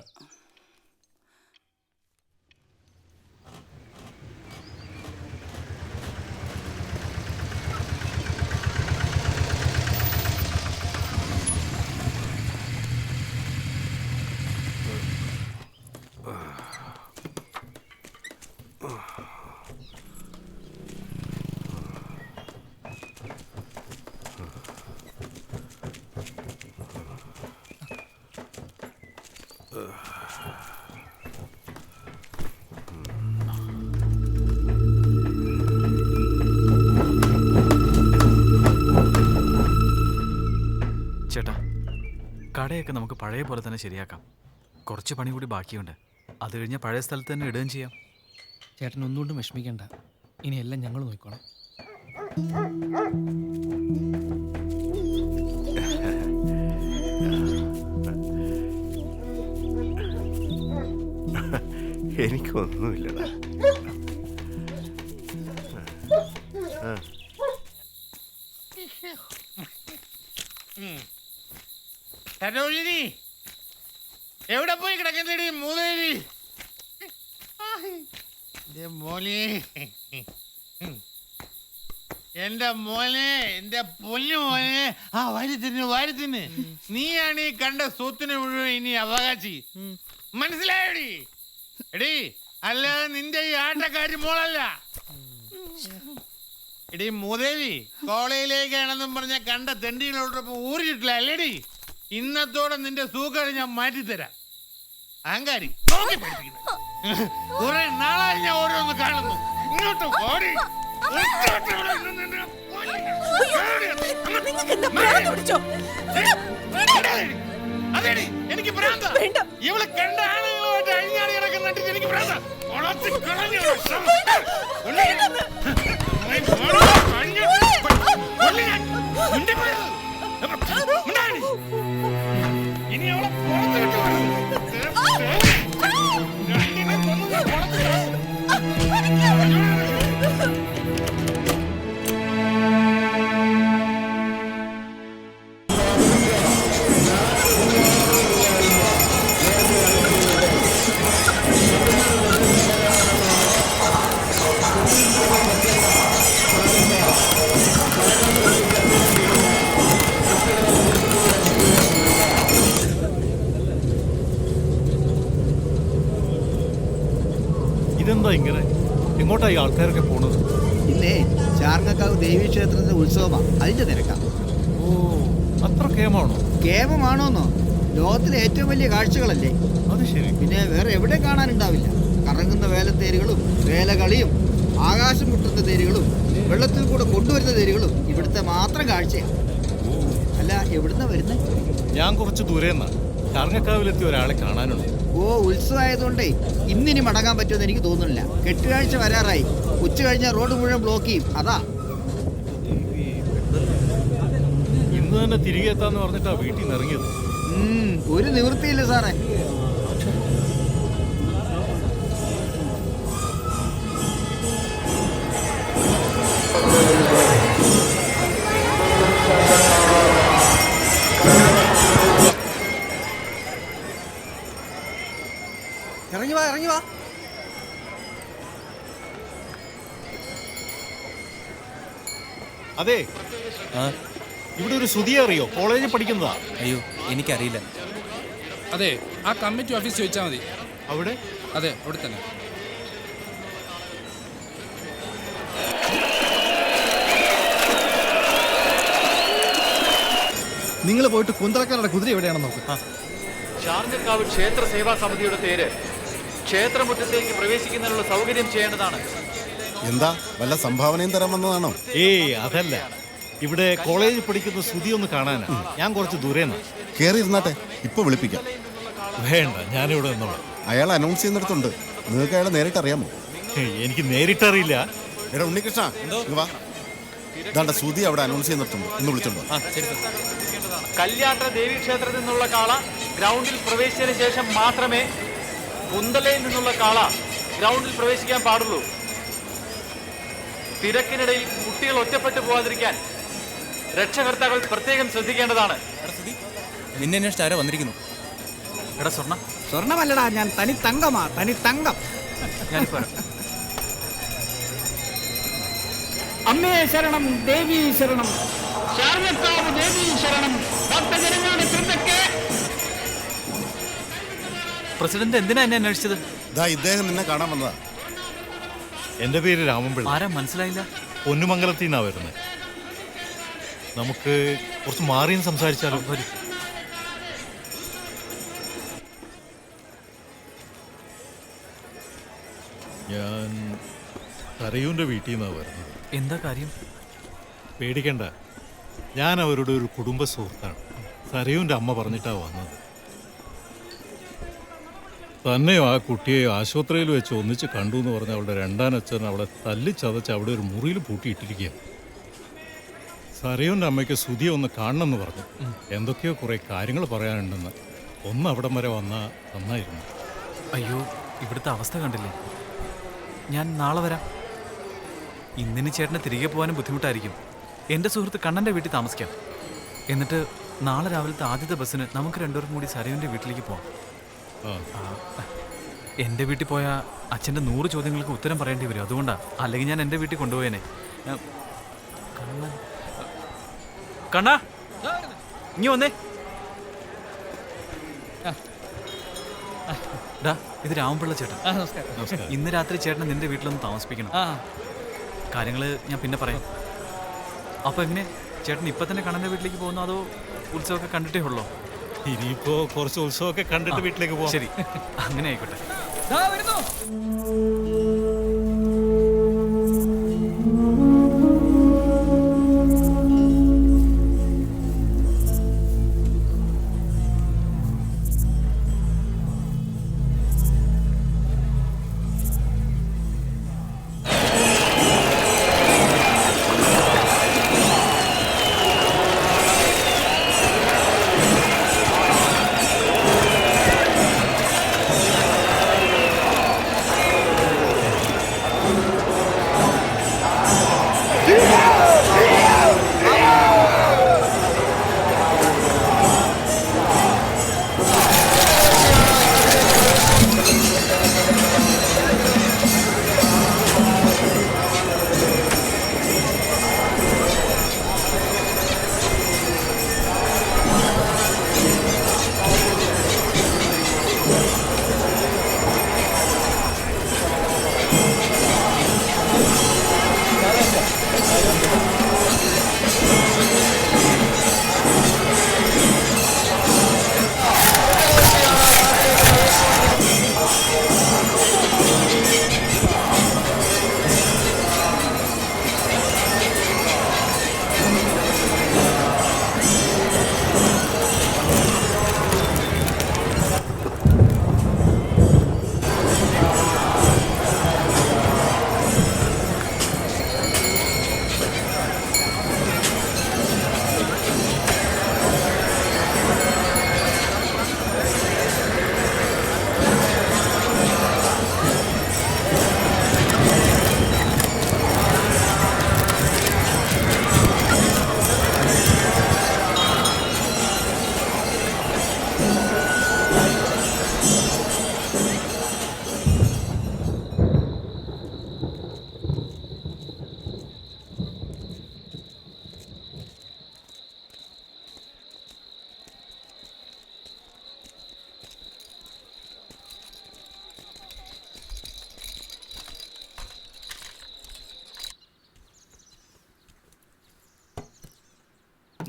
കടയൊക്കെ നമുക്ക് പഴയ പോലെ തന്നെ ശരിയാക്കാം. കുറച്ച് പണി കൂടി ബാക്കിയുണ്ട്. അത് കഴിഞ്ഞ് പഴയ സ്ഥലത്ത് തന്നെ ഇടുകയും ചെയ്യാം. ചേട്ടൻ ഒന്നുകൊണ്ടും വിഷമിക്കണ്ട, ഇനി എല്ലാം ഞങ്ങൾ നോക്കണം. എനിക്കൊന്നുമില്ലടാ. സരോജിനി എവിടെ പോയി കിടക്കുന്നേടി മൂദേവി? മോനെ, എന്റെ മോനെ, എന്റെ പൊന്നു മോനെ, ആ വാരി തിന്ന്. നീയാണ് ഈ കണ്ട സ്വത്തിന് മുഴുവൻ ഇനി അവകാശി. മനസ്സിലായോടി? എടീ, അല്ലാതെ നിന്റെ ഈ ആട്ടക്കാരി മോളല്ല. എടീ മൂദേവി, കോളേജിലേക്കാണെന്നും പറഞ്ഞ കണ്ട തെണ്ടികളോടൊപ്പം ഊറിയിട്ടില്ല അല്ലേടി? ഇന്നത്തോടെ നിന്റെ സൂക്കേട് ഞാൻ മാറ്റിത്തരാം. അഹങ്കാരി, നോക്കി പഠിപ്പിക്കുന്നു. കുറെ നാളായി ഞാൻ ഓരോന്ന് കാണുന്നു. ഇങ്ങോട്ട് ഓടി. അതെടി, എനിക്ക് ഭ്രാന്ത. ഇവള് കണ്ട ആളുകളുമായിട്ട് അഴിഞ്ഞാടി കിടക്കുന്നുണ്ട്. എനിക്ക് ഭ്രാന്ത. ഇനി അവളെ പുറത്ത് ഇതെന്താ ഇങ്ങനെ? എങ്ങോട്ടാ ഈ ആൾക്കാരൊക്കെ പോണത്? ഇല്ലേ, ചാർങ്ങക്കാവ് ദേവീക്ഷേത്രത്തിന്റെ ഉത്സവമാണ്, അതിന്റെ തിരക്കാണ്. ഓ, അത്ര കേമാണോ? കേമമാണോന്നോ? ലോകത്തിലെ ഏറ്റവും വലിയ കാഴ്ചകളല്ലേ അത്. ശരി. പിന്നെ വേറെ എവിടെ കാണാനുണ്ടാവില്ല. കറങ്ങുന്ന വേലത്തേരുകളും വേലകളിയും ആകാശം മുട്ടുന്ന തേരുകളും വെള്ളത്തിൽ കൂടെ കൊണ്ടുവരുന്ന തേരുകളും ഇവിടുത്തെ മാത്രം കാഴ്ചയാണ്. അല്ല, എവിടുന്ന വരുന്നത്? ഞാൻ കുറച്ച് ദൂരെന്നാ. ചാർങ്ങക്കാവിലെത്തി ഒരാളെ കാണാനുണ്ട്. ഓ, ഉത്സവമായതുകൊണ്ടേ ഇന്നിനി മടങ്ങാൻ പറ്റുമെന്ന് എനിക്ക് തോന്നുന്നില്ല. കെട്ടുകാഴ്ച വരാറായി. ഉച്ച കഴിഞ്ഞാൽ റോഡ് മുഴുവൻ ബ്ലോക്ക് ചെയ്യും. അതാ ഇന്ന് തന്നെ തിരികെ എത്താന്ന് പറഞ്ഞിട്ടാ വീട്ടിൽ നിന്ന് ഇറങ്ങിയത്. ഒരു നിവൃത്തിയില്ല സാറേ. ഇറങ്ങി വാ, ഇറങ്ങി വാ. അതെ, ഇവിടെ ഒരു സുധിയെ അറിയോ? കോളേജിൽ പഠിക്കുന്നതാ. അയ്യോ, എനിക്കറിയില്ല. അതെ, ആ കമ്മിറ്റി ഓഫീസ് ചോദിച്ചാൽ മതി. അവിടെ? അതെ, അവിടെ തന്നെ. നിങ്ങൾ പോയിട്ട് കുന്തളക്കാരുടെ കുതിര എവിടെയാണെന്ന് നോക്ക്. ചാർങ്ങക്കാവ് ക്ഷേത്ര സേവാ സമിതിയുടെ തേര് ക്ഷേത്രമുറ്റത്തേക്ക് പ്രവേശിക്കുന്നതിനുള്ള സൗകര്യം ചെയ്യേണ്ടതാണ്. എന്താ, വല്ല സംഭാവനയും തരാൻ വന്നതാണോ? ഏയ്, അതല്ല. ഇവിടെ കോളേജിൽ പഠിക്കുന്ന സുധി ഒന്ന് കാണാനാ. ഞാൻ കുറച്ച് ദൂരെന്നാ. കേറി ഇരുന്നാട്ടെ, ഇപ്പൊ വിളിപ്പിക്കാം. വേണ്ട, ഞാനിവിടെ നിന്നോളാം. അയാൾ അനൗൺസ് ചെയ്യുന്നിടത്തുണ്ട്. നിങ്ങൾക്ക് അയാളെ നേരിട്ട് അറിയാമോ? എനിക്ക് നേരിട്ടറിയില്ല. എടാ ഉണ്ണികൃഷ്ണ, വാ. ഇതാണ്ട സുധി അവിടെ അനൗൺസ് ചെയ്യുന്നിടത്തുണ്ട്. ഒന്ന് വിളിച്ചോണ്ടോ. കല്യാട്ട ദേവീക്ഷേത്രത്തിൽ നിന്നുള്ള കാള ഗ്രൗണ്ടിൽ പ്രവേശിച്ചതിന് ശേഷം മാത്രമേ കുന്തലയിൽ നിന്നുള്ള കാള ഗ്രൗണ്ടിൽ പ്രവേശിക്കാൻ പാടുള്ളൂ. തിരക്കിനിടയിൽ കുട്ടികൾ ഒറ്റപ്പെട്ടു പോകാതിരിക്കാൻ രക്ഷകർത്താക്കൾ പ്രത്യേകം ശ്രദ്ധിക്കേണ്ടതാണ്. നിന്നെ അന്വേഷിച്ച് ആരോ വന്നിരിക്കുന്നു. എടാ സ്വർണ്ണ. സ്വർണ്ണമല്ലടാ, ഞാൻ തനി തങ്കമാ, തനി തങ്കം. ഞാനിപ്പോ അമ്മേ ശരണം, ദേവി ശരണം, ചാർങ്ങക്കാവ് ദേവി ശരണം, ഭക്തജനങ്ങളുടെ ശ്രദ്ധയ്ക്ക്. പ്രസിഡന്റ് എന്തിനാ എന്നെ അന്വേഷിച്ചത്? ഇദ്ദേഹം നിന്നെ കാണാൻ വന്നതാ. എന്റെ പേര് രാമൻപിള്ള. ആരാ? മനസ്സിലായില്ല. പൊന്നുമംഗലത്തിൽ നിന്നാ വരുന്നത്. നമുക്ക് കുറച്ച് മാറിയും സംസാരിച്ചാലോ? വരും. ഞാൻ കരയൂന്റെ വീട്ടിൽ നിന്നാ വരുന്നത്. എന്താ കാര്യം? പേടിക്കണ്ട, ഞാൻ അവരുടെ ഒരു കുടുംബ സുഹൃത്താണ്. സരയുവിൻ്റെ അമ്മ പറഞ്ഞിട്ടാ വന്നത്. തന്നെയോ ആ കുട്ടിയെ ആശുപത്രിയിൽ വെച്ച് ഒന്നിച്ച് കണ്ടു എന്ന് പറഞ്ഞ അവളുടെ രണ്ടാനച്ഛൻ അവളെ തല്ലിച്ചതച്ച് അവിടെ ഒരു മുറിയിൽ പൂട്ടിയിട്ടിരിക്കുക. സരയുവിൻ്റെ അമ്മയ്ക്ക് സുധിയെ ഒന്ന് കാണണമെന്ന് പറഞ്ഞു. എന്തൊക്കെയോ കുറേ കാര്യങ്ങൾ പറയാനുണ്ടെന്ന്. ഒന്ന് അവിടം വരെ വന്നാൽ നന്നായിരുന്നു. അയ്യോ, ഇവിടുത്തെ അവസ്ഥ കണ്ടില്ലേ? ഞാൻ നാളെ വരാം. ഇന്നിന് ചേട്ടന് തിരികെ പോകാനും ബുദ്ധിമുട്ടായിരിക്കും. എൻ്റെ സുഹൃത്ത് കണ്ണൻ്റെ വീട്ടിൽ താമസിക്കാം. എന്നിട്ട് നാളെ രാവിലത്തെ ആദ്യത്തെ ബസ്സിന് നമുക്ക് രണ്ടുപേർക്കും കൂടി സരയുവിൻ്റെ വീട്ടിലേക്ക് പോവാം. എൻ്റെ വീട്ടിൽ പോയാൽ അച്ഛൻ്റെ 100 ചോദ്യങ്ങൾക്ക് ഉത്തരം പറയേണ്ടി വരും. അതുകൊണ്ടാണ്. അല്ലെങ്കിൽ ഞാൻ എൻ്റെ വീട്ടിൽ കൊണ്ടുപോയേനെ. കണ്ണാ, ഇനി വന്നേ. ഡാ, ഇത് രാമപിള്ള ചേട്ടൻ. ഇന്ന് രാത്രി ചേട്ടനെ നിന്റെ വീട്ടിലൊന്ന് താമസിപ്പിക്കണം. കാര്യങ്ങൾ ഞാൻ പിന്നെ പറയാം. അപ്പൊ എങ്ങനെ ചേട്ടൻ ഇപ്പൊ തന്നെ കണ്ണന്റെ വീട്ടിലേക്ക് പോകുന്നോ അതോ ഉത്സവമൊക്കെ കണ്ടിട്ടേ ഉള്ളോ? ഇനിയിപ്പോ കുറച്ച് ഉത്സവമൊക്കെ കണ്ടിട്ട് വീട്ടിലേക്ക് പോകാം. ശരി, അങ്ങനെ ആയിക്കോട്ടെ.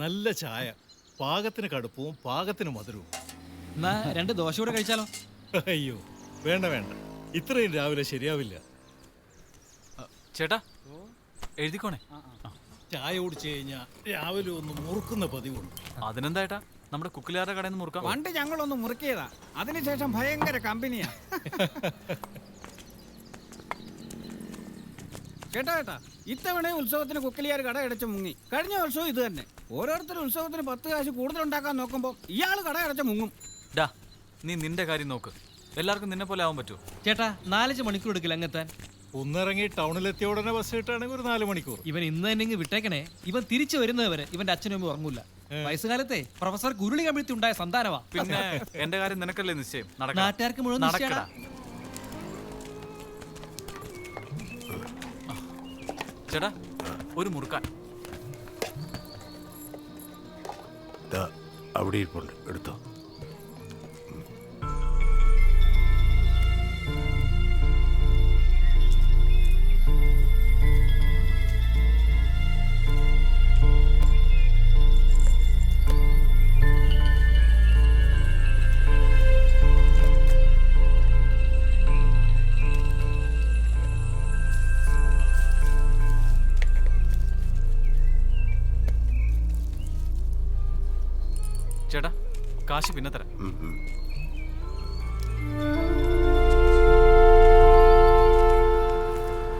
നല്ല ചായ, പാകത്തിന് കടുപ്പവും പാകത്തിന് മധുരവും. എന്നാ 2 ദോശ കൂടെ കഴിച്ചാലോ? അയ്യോ, വേണ്ട വേണ്ട, ഇത്രയും രാവിലെ ശരിയാവില്ല. ചേട്ടാ, എഴുതിക്കോണേ. ചായ കുടിച്ചു കഴിഞ്ഞാൽ രാവിലെ ഒന്ന് മുറുക്കുന്ന പതിവുണ്ട്. അതിനെന്താ ഏട്ടാ, നമ്മുടെ കുക്കിലാരുടെ കടയിൽ നിന്ന് മുറുക്കാം. പണ്ട് ഞങ്ങളൊന്ന് മുറുക്കിയതാ, അതിനുശേഷം ഭയങ്കര കമ്പനിയാ. കേട്ടാ കേട്ടാ, ഇത്തവണ ഉത്സവത്തിന് കുക്കിലിയാർ കട അടച്ച് മുങ്ങി. കഴിഞ്ഞ വർഷവും ഇത് തന്നെ. ഓരോരുത്തരും ഉത്സവത്തിന് 10 കാശ് കൂടുതൽ ഉണ്ടാക്കാൻ നോക്കുമ്പോൾ ഇയാൾ കട അടച്ച് മുങ്ങും. ഡാ, നീ നിന്റെ കാര്യം നോക്ക്. എല്ലാവർക്കും നിന്നെ പോലെ ആവാൻ പറ്റുമോ? ചേട്ടാ, 4 മണിക്കൂർ എടുക്കില്ല അങ്ങെത്താൻ. ഒന്നിറങ്ങി ടൗണിലെത്തിയ ഉടനെ ബസ് കിട്ടുകയാണെങ്കിൽ ഒരു 4 മണിക്കൂർ. ഇവൻ ഇന്ന് തന്നെ വിട്ടേക്കണേ. ഇവൻ തിരിച്ചു വരുന്നത് വരെ ഇവന്റെ അച്ഛനും അമ്മയും ഉറങ്ങൂല. വയസ്സുകാലത്തെ പ്രൊഫസർ കുരുളി കമിഴ്ത്തി ഉണ്ടായ സന്താനമാ. പിന്നെ എന്റെ കാര്യം നിനക്കല്ലേ നിശ്ചയം? നാട്ടുകാർക്ക് മുഴുവൻ നടക്കടാ. ചേട്ടാ, ഒരു മുറുക്കാൻ. അവിടെ ഇരിപ്പുണ്ട്, എടുത്തോ. ചേട്ടാ കാശ് പിന്നെ തരാം.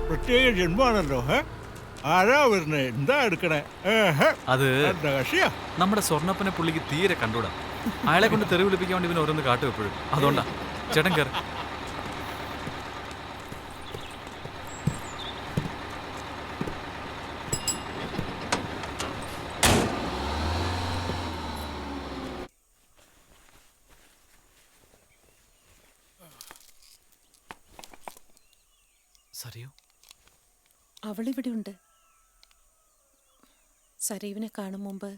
പ്രത്യേക ജന്മാണല്ലോ. ആരാ വരുന്നേ? എന്താ എടുക്കണേ? അത് കക്ഷിയാ. നമ്മുടെ സ്വർണ്ണപ്പനെ പുള്ളിക്ക് തീരെ കണ്ടൂടാ. അയാളെ കൊണ്ട് തെറി വിളിപ്പിക്കാൻ വേണ്ടി ഇവന് ഓരോന്ന് കാട്ടും എപ്പോഴും. അതുകൊണ്ടാ. ചേട്ടൻ കയറി. സരിയോ? അവളിവിടെ ഉണ്ട്. സരീവിനെ കാണും മുമ്പ്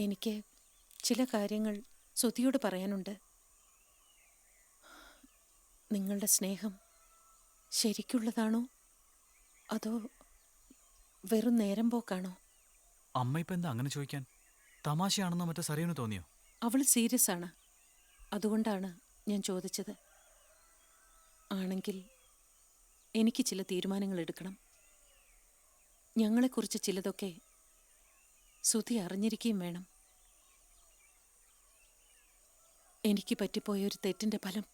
എനിക്ക് ചില കാര്യങ്ങൾ സുധിയോട് പറയാനുണ്ട്. നിങ്ങളുടെ സ്നേഹം ശരിക്കുള്ളതാണോ അതോ വെറും നേരം പോക്കാണോ? അമ്മ ഇപ്പം എന്താ അങ്ങനെ ചോദിക്കാൻ? തമാശയാണെന്നോ മറ്റോ സരീവിന് തോന്നിയോ? അവൾ സീരിയസ് ആണ്. അതുകൊണ്ടാണ് ഞാൻ ചോദിച്ചത്. ആണെങ്കിൽ എനിക്ക് ചില തീരുമാനങ്ങൾ എടുക്കണം. ഞങ്ങളെക്കുറിച്ച് ചിലതൊക്കെ സുധി അറിഞ്ഞിരിക്കുകയും വേണം. എനിക്ക് പറ്റിപ്പോയ ഒരു തെറ്റിന്റെ ഫലം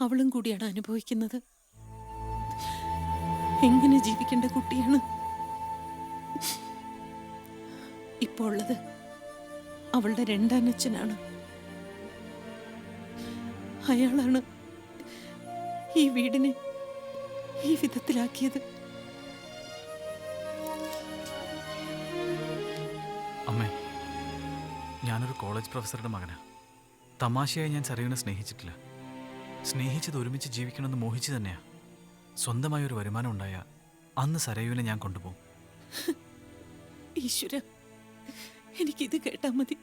അവളും കൂടിയാണ് അനുഭവിക്കുന്നത്. എങ്ങനെ ജീവിക്കേണ്ട കുട്ടിയാണ് ഇപ്പോൾ ഉള്ളത്. അവളുടെ രണ്ടാനച്ഛനാണ്. അയാളാണ് ഈ വീടിനെ ഈ വിധത്തിലാക്കിയത്. അമ്മേ, ഞാനൊരു കോളേജ് പ്രൊഫസറുടെ മകനാ. തമാശയായി ഞാൻ സരയുവിനെ സ്നേഹിച്ചിട്ടില്ല. സ്നേഹിച്ചത് ഒരുമിച്ച് ജീവിക്കണമെന്ന് മോഹിച്ചു തന്നെയാ. സ്വന്തമായ ഒരു വരുമാനം ഉണ്ടായ അന്ന് സരയുവിനെ ഞാൻ കൊണ്ടുപോകും. ഈശ്വര, എനിക്കിത് കേട്ടാ മതി.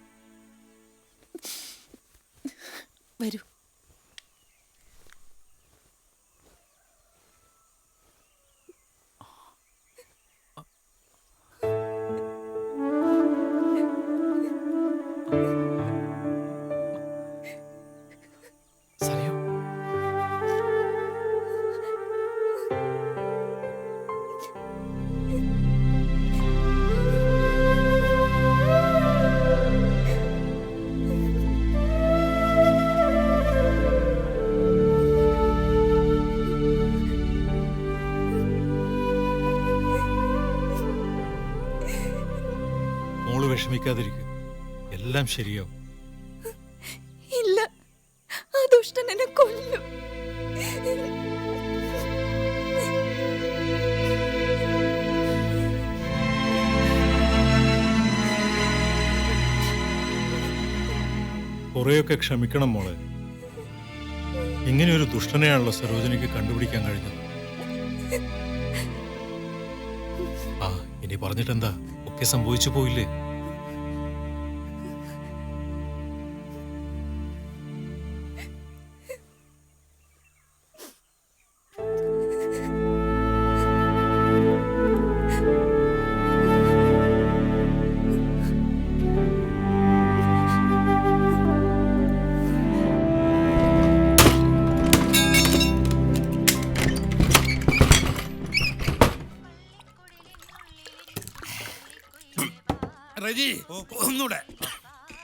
വരൂ. വിഷമിക്കാതിരിക്കും, എല്ലാം ശരിയാവും. ഇല്ല, ആ ദുഷ്ടൻ എന്നെ കൊല്ലും. കുറെയൊക്കെ ക്ഷമിക്കണം മോളെ. ഇങ്ങനെയൊരു ദുഷ്ടനെയാണല്ലോ സരോജനിക്ക് കണ്ടുപിടിക്കാൻ കഴിഞ്ഞത്. ആ, ഇനി പറഞ്ഞിട്ടെന്താ, ഒക്കെ സംഭവിച്ചു പോയില്ലേ? ഒന്നൂടെ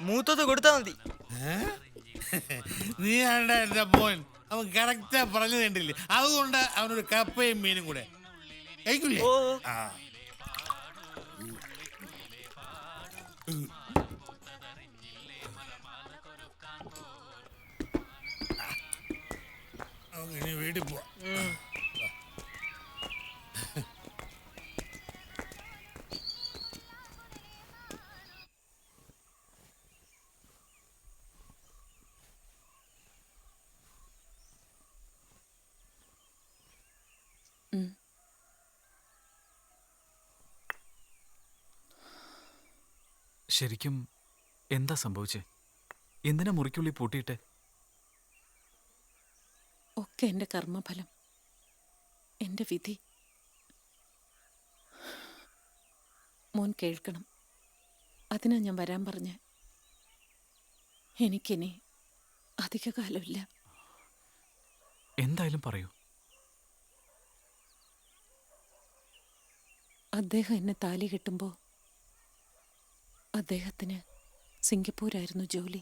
മൂത്തത് കൊടുത്താ മതി. നീ ആണ്ട എന്റെ മോൻ, അവൻ കറക്റ്റാ പറഞ്ഞു കണ്ടില്ലേ? അതുകൊണ്ട് അവനൊരു കപ്പയും മീനും കൂടെ കഴിക്കൂലേ? ഇനി വീട്ടിൽ പോവാ. ശരിക്കും എന്താ സംഭവിച്ചേ? എന്തിനാ മുറിക്കുള്ളിൽ പൂട്ടിയിട്ടെ? ഒക്കെ എൻ്റെ കർമ്മഫലം, എൻ്റെ വിധി. മോൻ കേൾക്കണം, അതിനാ ഞാൻ വരാൻ പറഞ്ഞ്. എനിക്കിനി അധിക കാലമില്ല. എന്തായാലും പറയൂ. അദ്ദേഹം എന്നെ താലി കെട്ടുമ്പോൾ അദ്ദേഹത്തിന് സിംഗപ്പൂരായിരുന്നു ജോലി.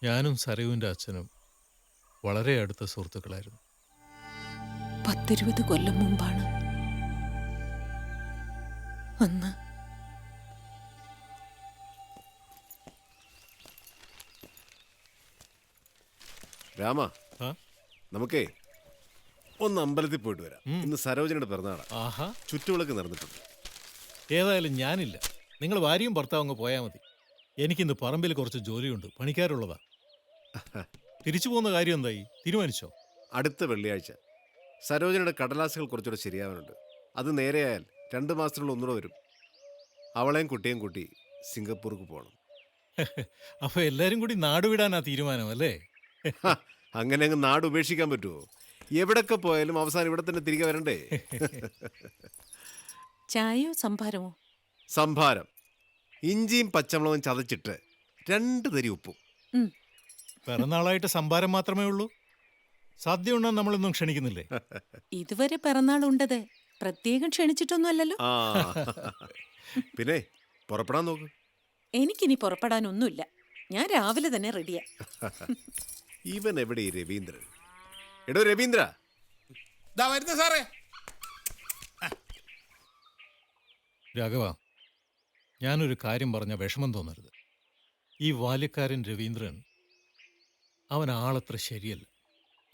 ഞാനും സരയുവിൻ്റെ അച്ഛനും വളരെ അടുത്ത സുഹൃത്തുക്കളായിരുന്നു. 10-20 കൊല്ലം മുമ്പാണ്. അന്ന് രാമ, നമുക്കേ ഒന്ന് അമ്പലത്തിൽ പോയിട്ട് വരാം. ഇന്ന് സരോജനയുടെ പിറന്നാളാ. ആഹാ, ചുറ്റുവിളക്ക് നടന്നിട്ടുണ്ട്. ഏതായാലും ഞാനില്ല, നിങ്ങൾ ഭാര്യയും ഭർത്താവും അങ്ങ് പോയാൽ മതി. എനിക്കിന്ന് പറമ്പിൽ കുറച്ച് ജോലിയുണ്ട്, പണിക്കാരുള്ളതാ. തിരിച്ചു പോകുന്ന കാര്യം എന്തായി, തീരുമാനിച്ചോ? അടുത്ത വെള്ളിയാഴ്ച സരോജനയുടെ കടലാസുകൾ കുറച്ചുകൂടെ ശരിയാവാനുണ്ട്. അത് നേരെയായാൽ 2 മാസത്തിനുള്ള ഒന്നുകൂടെ വരും. അവളെയും കുട്ടിയും കൂട്ടി സിംഗപ്പൂർക്ക് പോകണം. അപ്പൊ എല്ലാരും കൂടി നാടുവിടാനാ തീരുമാനം അല്ലേ? അങ്ങനെ അങ്ങ് നാട് ഉപേക്ഷിക്കാൻ പറ്റുമോ? എവിടൊക്കെ പോയാലും അവസാനം ഇവിടെ തന്നെ തിരികെ വരണ്ടേ? ചായയോ സംഭാരമോ? സംഭാരം. ഇഞ്ചിയും പച്ചമുളകും ചതച്ചിട്ട് 2 തരി ഉപ്പും. പിറന്നാളായിട്ട് സംഭാരം മാത്രമേ ഉള്ളൂ? സദ്യ ഉണ്ണാൻ നമ്മളൊന്നും ക്ഷണിക്കുന്നില്ലേ? ഇതുവരെ പിറന്നാളുണ്ടത് പ്രത്യേകം ക്ഷണിച്ചിട്ടൊന്നും അല്ലല്ലോ. പിന്നെ പുറപ്പെടാൻ നോക്ക്. എനിക്കിനി പുറപ്പെടാനൊന്നുമില്ല, ഞാൻ രാവിലെ തന്നെ റെഡിയാ. ഇവൻ എവിടെ ഈ രവീന്ദ്രൻ? എടോ രവീന്ദ്ര, വരുന്ന സാറേ. രാഘവ, ഞാനൊരു കാര്യം പറഞ്ഞ വിഷമം തോന്നരുത്. ഈ ബാല്യക്കാരൻ രവീന്ദ്രൻ, അവൻ ആളത്ര ശരിയല്ല.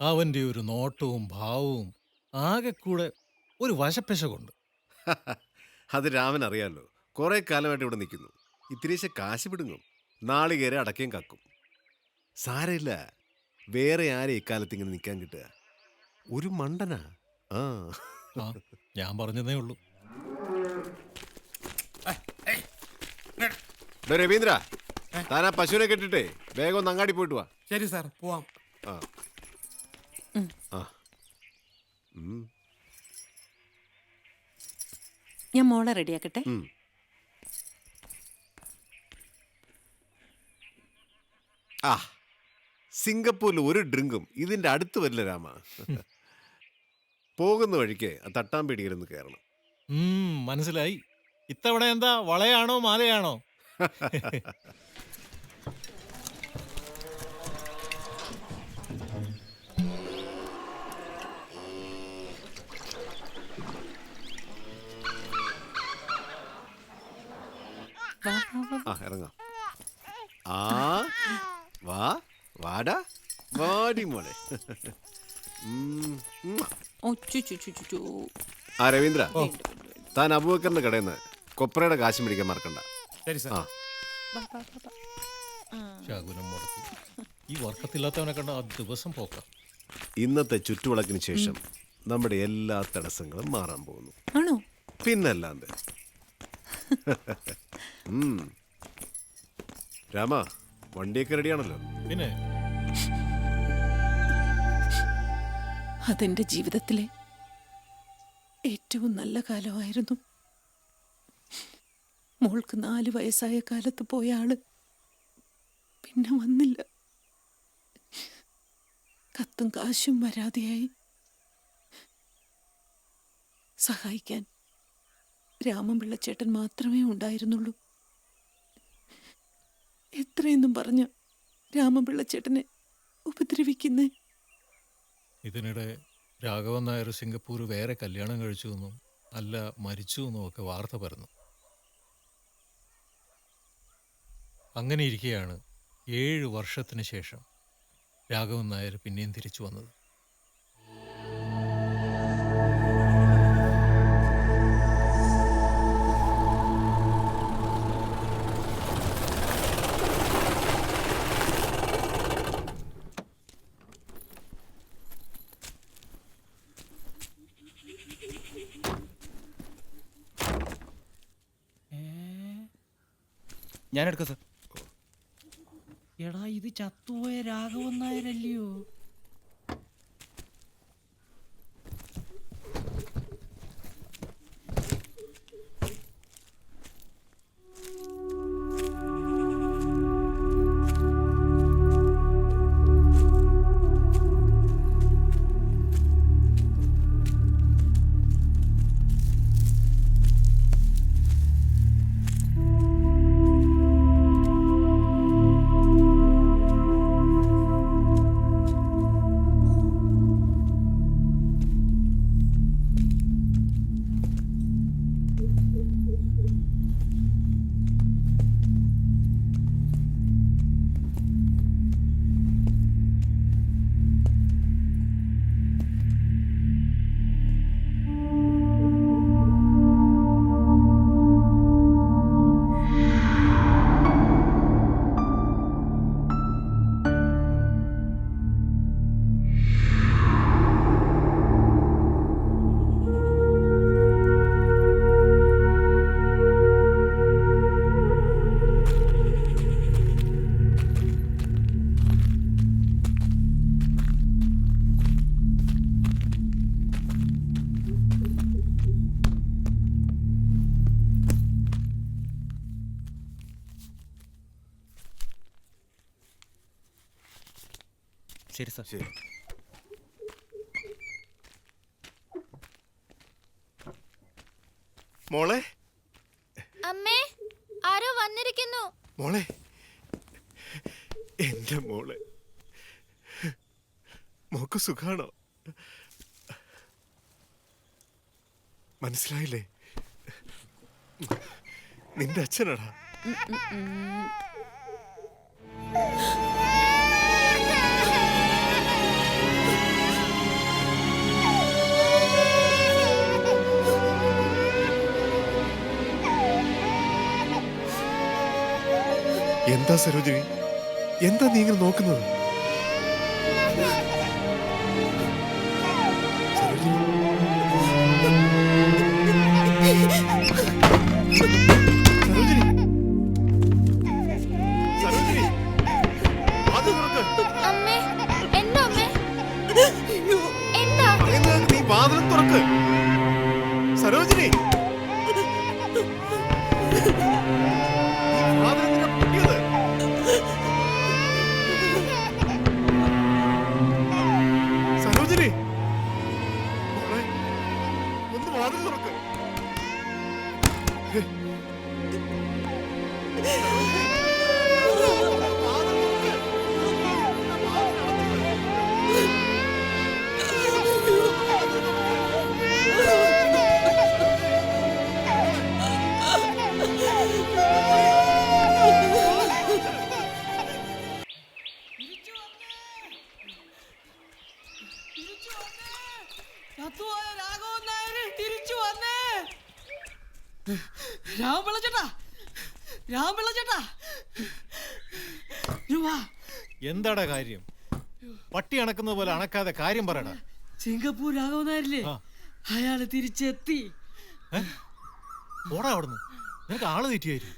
അവൻ്റെ ഒരു നോട്ടവും ഭാവവും ആകെ കൂടെ ഒരു വശപ്പശകൊണ്ട്. അത് രാമൻ അറിയാമല്ലോ. കുറെ കാലമായിട്ട് ഇവിടെ നിൽക്കുന്നു. ഇത്തിരിശ കാശ് പിടുങ്ങും, നാളികേരെ അടക്കുകയും കക്കും. സാരമില്ല, വേറെ ആരെ ഇക്കാലത്ത് ഇങ്ങനെ നിൽക്കാൻ കിട്ടുക? ഒരു മണ്ടനാ. ഞാൻ പറഞ്ഞതേ ഉള്ളൂ. രവീന്ദ്ര, താൻ ആ പശുവിനെ കെട്ടിട്ടേ വേഗം ഒന്ന് അങ്ങാടി പോയിട്ട് വാ. ശരി സാർ, പോവാം. ഞാൻ മോളെ റെഡിയാക്കട്ടെ. സിംഗപ്പൂരിൽ ഒരു ഡ്രിങ്കും ഇതിന്റെ അടുത്ത് വരില്ല രാമ. പോകുന്ന വഴിക്ക് തട്ടാമ്പേടിയിലൊന്ന് കയറണം. മനസ്സിലായി. ഇത്തവണ എന്താ, വളയാണോ മാലയാണോ? ഇറങ്ങാം. വാ വാടാ വാടി മോളെ. രവീന്ദ്ര, താൻ അബൂബക്കറിന്റെ കടയിൽ നിന്ന് കൊപ്രയുടെ കാശ് മേടിക്കാൻ മറക്കണ്ട. ശകുനം മുടക്കി ഈ വർക്കത്തില്ലാത്തവനെ കണ്ട ആ ദിവസം പോക്കാം. ഇന്നത്തെ ചുറ്റുവിളക്കിന് ശേഷം നമ്മുടെ എല്ലാ തടസ്സങ്ങളും മാറാൻ പോകുന്നു. ആണോ? പിന്നല്ലാണ്ട്. രാമ, വണ്ടിയൊക്കെ റെഡിയാണല്ലോ? പിന്നെ അതെന്റെ ജീവിതത്തിലെ ഏറ്റവും നല്ല കാലമായിരുന്നു. മോൾക്ക് 4 വയസ്സായ കാലത്ത് പോയ ആള് പിന്നെ വന്നില്ല. കത്തും കാശും വരാതെയായി. സഹായിക്കാൻ രാമൻപിള്ളച്ചേട്ടൻ മാത്രമേ ഉണ്ടായിരുന്നുള്ളൂ. എത്രയെന്നും പറഞ്ഞ രാമൻപിള്ളച്ചേട്ടനെ ഉപദ്രവിക്കുന്നേ. ഇതിനിടെ രാഘവൻ നായർ സിംഗപ്പൂർ വേറെ കല്യാണം കഴിച്ചു എന്നും അല്ല മരിച്ചു എന്നും ഒക്കെ വാർത്ത പരന്നു. അങ്ങനെ ഇരിക്കെയാണ് 7 വർഷത്തിന് ശേഷം രാഘവൻ നായർ പിന്നെയും തിരിച്ചു വന്നത്. ഞാൻ എടുക്കാം സാർ. എടാ, ഇത് ചത്തുപോയ രാഘവൻ നായരല്ലയോ? ശരി സാർ. ശരി. മോളെ അമ്മേ, ആരോ വന്നിരിക്കുന്നു. മോളെ എന്റെ മോളെ, മോക്ക് സുഖാണോ? മനസ്സിലായില്ലേ? നിന്റെ അച്ഛനാടാ. എന്താ സരോജിനി, എന്താ നീ ഇങ്ങനെ നോക്കുന്നത്? സരോജിനി, സരോജിനി, അത് തുറക്ക്. അമ്മേ, എന്താ അമ്മേ? എന്താ? പറയുന്നത് നീ വാതിലും തുറക്ക്. സരോജിനി, സരോജിനി, മോളെ ഒന്ന് വാതിൽ തുറക്ക്. എന്താടാ കാര്യം? പട്ടി അണക്കുന്നത് പോലെ അണക്കാതെ കാര്യം പറയടാ. സിംഗപ്പൂർ രാഘവൻ നായരില്ലേ, അയാള് തിരിച്ചെത്തി. ഓടാ അവിടുന്ന്, നിനക്ക് ആള് തെറ്റിയായിരിക്കും.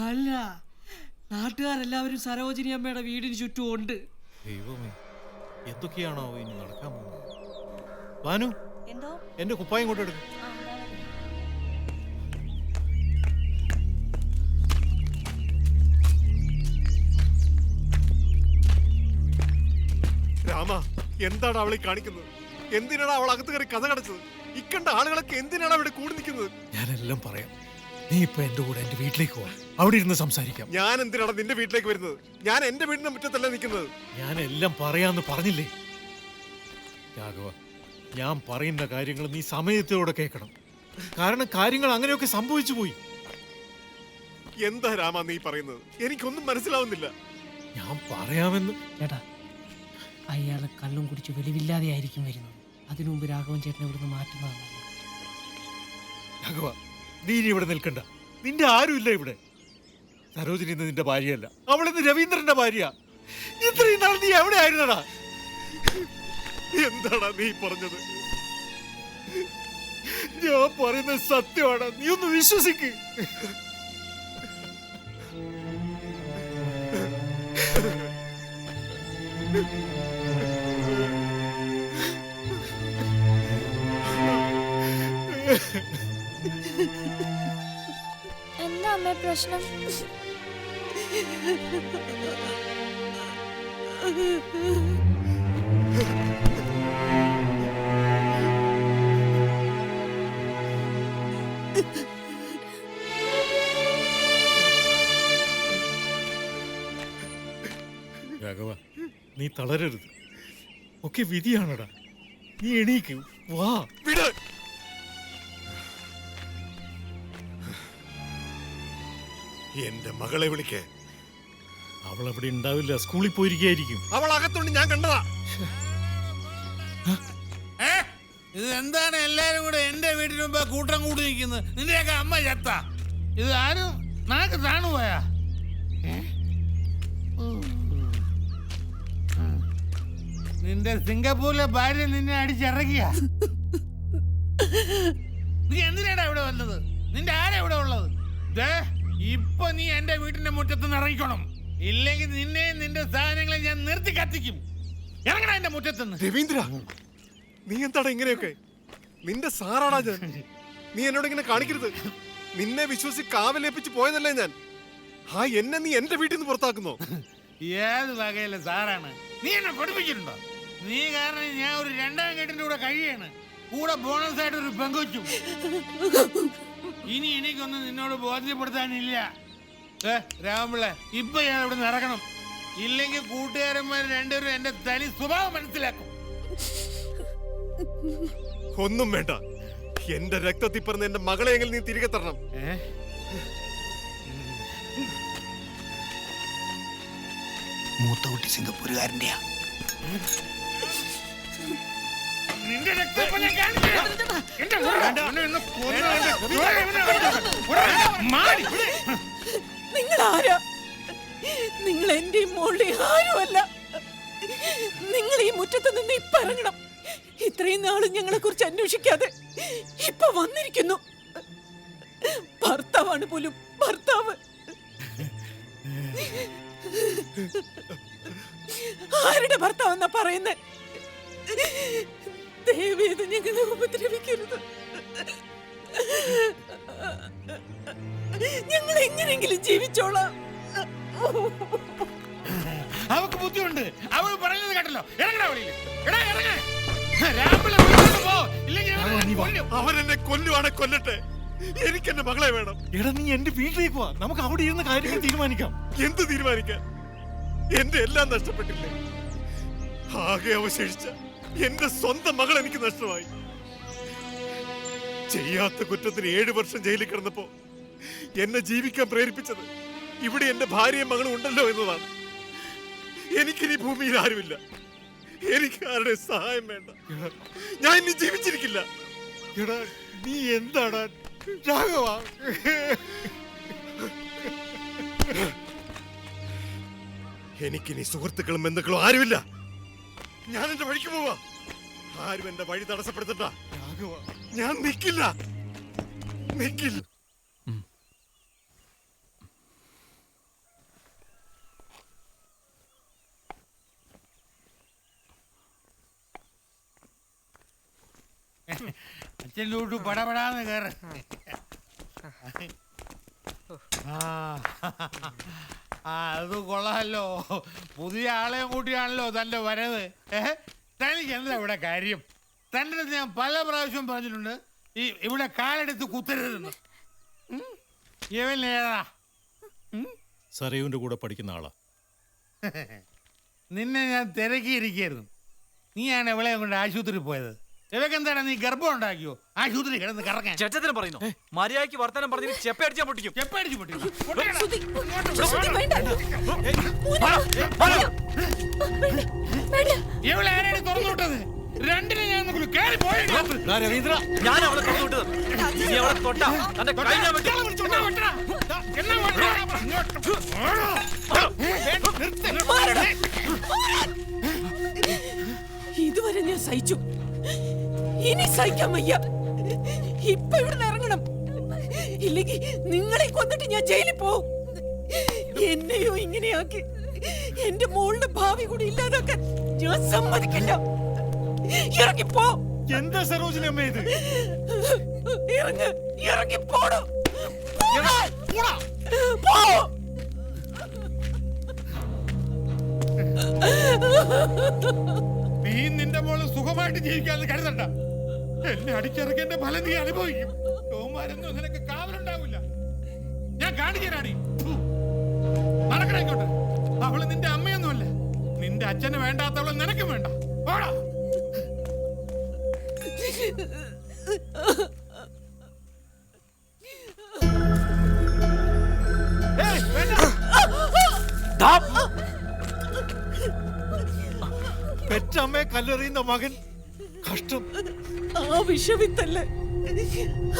അല്ല, നാട്ടുകാരെല്ലാവരും സരോജിനി അമ്മയുടെ വീടിന് ചുറ്റും ഉണ്ട്. ദൈവമേ, എന്തൊക്കെയാണോ ഇനി നടക്കാൻ പോകുന്നത്? ഭാനു, എന്റെ കുപ്പായം കൊണ്ട് എടുക്കും. രാമ, എന്താണ് അവളെ കാണിക്കുന്നത്? എന്തിനാണ് അവൾ അകത്ത് കയറി കഥ കടച്ചത്? ഇക്കണ്ട ആളുകളൊക്കെ എന്തിനാണ് അവിടെ കൂടി നിൽക്കുന്നത്? ഞാനെല്ലാം പറയാം. നീ ഇപ്പൊ എന്റെ കൂടെ എന്റെ വീട്ടിലേക്ക് പോവാ, അവിടെ ഇരുന്ന് സംസാരിക്കാം. ഞാൻ എന്തിനാണ് നിന്റെ വീട്ടിലേക്ക് വരുന്നത്? ഞാൻ എന്റെ വീടിന്റെ മുറ്റത്തല്ല നിൽക്കുന്നത്. ഞാൻ എല്ലാം പറയാന്ന് പറഞ്ഞില്ലേ രാഘവ? ഞാൻ പറയുന്ന കാര്യങ്ങൾ നീ സമയത്തോടെ കേൾക്കണം. കാരണം കാര്യങ്ങൾ അങ്ങനെയൊക്കെ സംഭവിച്ചു പോയി. എന്താ രാമ നീ പറയുന്നത്? എനിക്കൊന്നും മനസ്സിലാവുന്നില്ല. ഞാൻ പറയാമെന്ന്. ചേട്ടാ, അയാള് കള്ളും കുടിച്ച് വെളിവില്ലാതെ ആയിരിക്കും വരുന്നത്. അതിനു മുമ്പ് രാഘവൻ ചേട്ടനെ ഇവിടുന്ന് മാറ്റുന്നതാണ്. രാഘവ, നീ ഇനി ഇവിടെ നിൽക്കണ്ട. നിന്റെ ആരുമില്ല ഇവിടെ. സരോജിനി ഇന്ന് നിന്റെ ഭാര്യയല്ല, അവളിന്ന് രവീന്ദ്രന്റെ ഭാര്യ. ഇത്രയും നാൾ നീ എവിടെ ആയിരുന്നടാ? എന്താടാ നീ പറഞ്ഞത്? ഞാൻ പറയുന്നത് സത്യമാണ്, നീ ഒന്ന് വിശ്വസിക്ക്. എന്താ അമ്മേ പ്രശ്നം? രാഘവ, നീ തളരരുത്. ഒക്കെ വിധിയാണടാ. നീ എണീക്ക്, വാ. വിട്. എന്റെ മകളെ വിളിക്കേ. അവൾ അവിടെ ഉണ്ടാവില്ല, സ്കൂളിൽ പോയിരിക്കും. അവൾ അകത്തുണ്ട്, ഞാൻ കണ്ടതാ. ഇത് എന്താണ് എല്ലാരും കൂടെ എന്റെ വീടിന് മുമ്പ് കൂട്ടം കൂടി നിൽക്കുന്നത്? നിന്റെയൊക്കെ അമ്മ ചത്ത. ഇത് ആരും നാക്ക് താണുപോയാ? നിന്റെ സിംഗപ്പൂരിലെ ഭാര്യ നിന്നെ അടിച്ചിറക്കിയ? നീ എന്തിനാടാ ഇവിടെ വന്നത്? നിന്റെ ആരാ ഇവിടെ ഉള്ളത്? ഇപ്പൊ നീ എന്റെ വീട്ടിന്റെ മുറ്റത്ത് ഇറങ്ങിക്കണം. ഇല്ലെങ്കിൽ നിന്നെ നിന്റെ സാധനങ്ങളെ ഞാൻ നിർത്തി കത്തിക്കും. ഇറങ്ങണ എന്റെ മുറ്റത്തുനിന്ന്. രവീന്ദ്ര, നീ എന്താടാ ഇങ്ങനെയൊക്കെ? നിന്റെ സാറാടാ ഞാൻ. നീ എന്നോട് ഇങ്ങനെ കാണിക്കരുത്. നിന്നെ വിശ്വസിച്ച് കാവലേപ്പിച്ച് പോയതല്ലേ ഞാൻ. എന്നെ നീ എന്റെ വീട്ടിൽ നിന്ന് പുറത്താക്കുന്നോ? ഏത് വകയിലെ സാറാണ്? നീ എന്നെ പഠിപ്പിച്ചിട്ടുണ്ടോ? നീ കാരണം ഞാൻ ഒരു 2ാം കെട്ടിന്റെ കൂടെ കഴിയാണ്. കൂടെ ബോണസ് ആയിട്ട് ഒരു പെങ്കൊച്ചും. ഇനി എനിക്കൊന്നും നിന്നോട് ബോധ്യപ്പെടുത്താനില്ല. രാമപിള്ള, ഇപ്പൊ ഞാൻ ഇവിടെ ഇറങ്ങണം. ഇല്ലെങ്കിൽ കൂട്ടുകാരന്മാർ രണ്ടുപേരും എന്റെ തനി സ്വഭാവം മനസ്സിലാക്കും. ഒന്നും വേണ്ട. എന്റെ രക്തത്തിൽ പറഞ്ഞ എന്റെ മകളെയെങ്കിലും നീ തിരികെ തരണം. മൂത്ത കുട്ടി സിംഗപ്പൂരുകാരൻ്റെയാ. നിന്റെ രക്തം ഞാൻ കാണിച്ചു. നിങ്ങൾ ആരാ? നിങ്ങൾ എന്റെയും മോളുടെയും ആരുമല്ല. നിങ്ങൾ ഈ മുറ്റത്ത് നിന്ന് ഇപ്പൊ ഇറങ്ങണം. ഇത്രയും നാളും ഞങ്ങളെ കുറിച്ച് അന്വേഷിക്കാതെ ഇപ്പൊ വന്നിരിക്കുന്നു. ഭർത്താവാണ് പോലും, ഭർത്താവ്. ആരുടെ ഭർത്താവെന്നാ പറയുന്നേ? ദയവേത് ഞങ്ങളെ ഉപദ്രവിക്കരുത്. ഞങ്ങൾ എങ്ങനെയെങ്കിലും ജീവിച്ചോളാം. അവക്ക് ബുദ്ധിയുണ്ട്. അവൾ പറയുന്നത് കേട്ടല്ലോ. ഇറങ്ങണ വഴിയില്. അവരെന്നെ കൊല്ലുവാണെ കൊല്ലട്ടെ. എനിക്ക് എന്റെ മകളെ വേണം. എടാ, നീ എന്റെ വീട്ടിലേക്ക് വാ. നമുക്ക് അവിടെ ഇരുന്ന് കാര്യങ്ങൾ തീരുമാനിക്കാം. എന്ത് തീരുമാനിക്കാൻ? എന്റെ എല്ലാം നഷ്ടപ്പെട്ടില്ലേ? ആകെ അവശേഷിച്ച എന്റെ സ്വന്തം മകൾ എനിക്ക് നഷ്ടമായി. ചെയ്യാത്ത കുറ്റത്തിന് 7 വർഷം ജയിലിൽ കിടന്നപ്പോ എന്നെ ജീവിക്കാൻ പ്രേരിപ്പിച്ചത് ഇവിടെ എന്റെ ഭാര്യയും മകളും ഉണ്ടല്ലോ എന്നതാണ്. എനിക്കിനി ഭൂമിയിൽ ആരുമില്ല. എനിക്ക് ആരുടെ സഹായം വേണ്ട. ഞാൻ ഇനി ജീവിച്ചിരിക്കില്ല. എടാ, നീ എന്താടാ രാഘവ? എനിക്കിനി സുഹൃത്തുക്കളും ബന്ധുക്കളും ആരുമില്ല. ഞാൻ എന്റെ വഴിക്ക് പോവാ. ആരും എന്റെ വഴി തടസ്സപ്പെടുത്തണ്ട. ഞാൻ നിൽക്കില്ല. അച്ഛൻ്റെ വീട്ടു പടപടാന്ന് കയറ. അത് കൊള്ളാമല്ലോ. പുതിയ ആളെയും കൂട്ടിയാണല്ലോ തന്റെ വരവ്. തനിക്ക് എന്താ ഇവിടെ കാര്യം? തൻ്റെ അടുത്ത് ഞാൻ പല പ്രാവശ്യം പറഞ്ഞിട്ടുണ്ട് ഇവിടെ കാലെടുത്ത് കുത്തരുതെന്ന്. ഇവൻ ഏതാ? സരയുവിന്റെ കൂടെ പഠിക്കുന്ന ആളാ. നിന്നെ ഞാൻ തിരക്കിയിരിക്കായിരുന്നു. നീയാണ് ഇവളെ കൊണ്ട് ആശുപത്രി പോയത്. ഇവക്ക് എന്താണ്, നീ ഗർഭം ഉണ്ടാക്കിയോ? ആശുപത്രി കിടന്ന് കറങ്ങാൻ ചേച്ചത്തിനും പറയുന്നു. മര്യാദയ്ക്ക് വർത്തമാനം പറഞ്ഞ് ചെപ്പടിച്ചാ പൊട്ടിക്കും. ഇവളെ ആരാണ് തുറന്നു വിട്ടത്? രണ്ടിനെ ഞാൻ കേറി പോയി. രവീന്ദ്ര, ഞാൻ അവളെ തുറന്നു വിട്ടത്. നീ അവളെ തൊട്ടാ തന്റെ കൈ ഞാൻ വെട്ടും. ഇതുവരെ ഞാൻ സഹിച്ചു, ഇനി സഹിക്കാൻ വയ്യ. ഇപ്പൊ ഇവിടെ ഇറങ്ങണം. ഇല്ലെങ്കിൽ നിങ്ങളെ കൊന്നിട്ട് ഞാൻ ജയിലിൽ പോവും. എന്നെയോ ഇങ്ങനെയാക്കി എന്റെ മോളുടെ ഭാവി കൂടി ഇല്ലാതാക്കാൻ ഞാൻ സമ്മതിക്കില്ല. ഇറങ്ങിപ്പോ. എന്താ സരോജിനി അമ്മ ഇത്? ഇറങ്ങിപ്പോടും. നീ നിന്റെ മോള് സുഖമായിട്ട് ജീവിക്കാന്ന് കരുതണ്ട. എന്നെ അടിച്ചിറക്കി എന്റെ ഫലം നീ അനുഭവിക്കും. ഓമാരൊന്നും നിനക്ക് കാവലുണ്ടാവില്ല. ഞാൻ കാണിക്കാനാടി. നടക്കണേക്കോട്ടെ. അവള് നിന്റെ അമ്മയൊന്നുമല്ല. നിന്റെ അച്ഛന് വേണ്ടാത്തവളെ നിനക്കും വേണ്ട. ഓടാ. പെറ്റമ്മയെ കല്ലെറിയുന്ന മകൻ കഷ്ടം. ആ വിഷവിത്തല്ലേ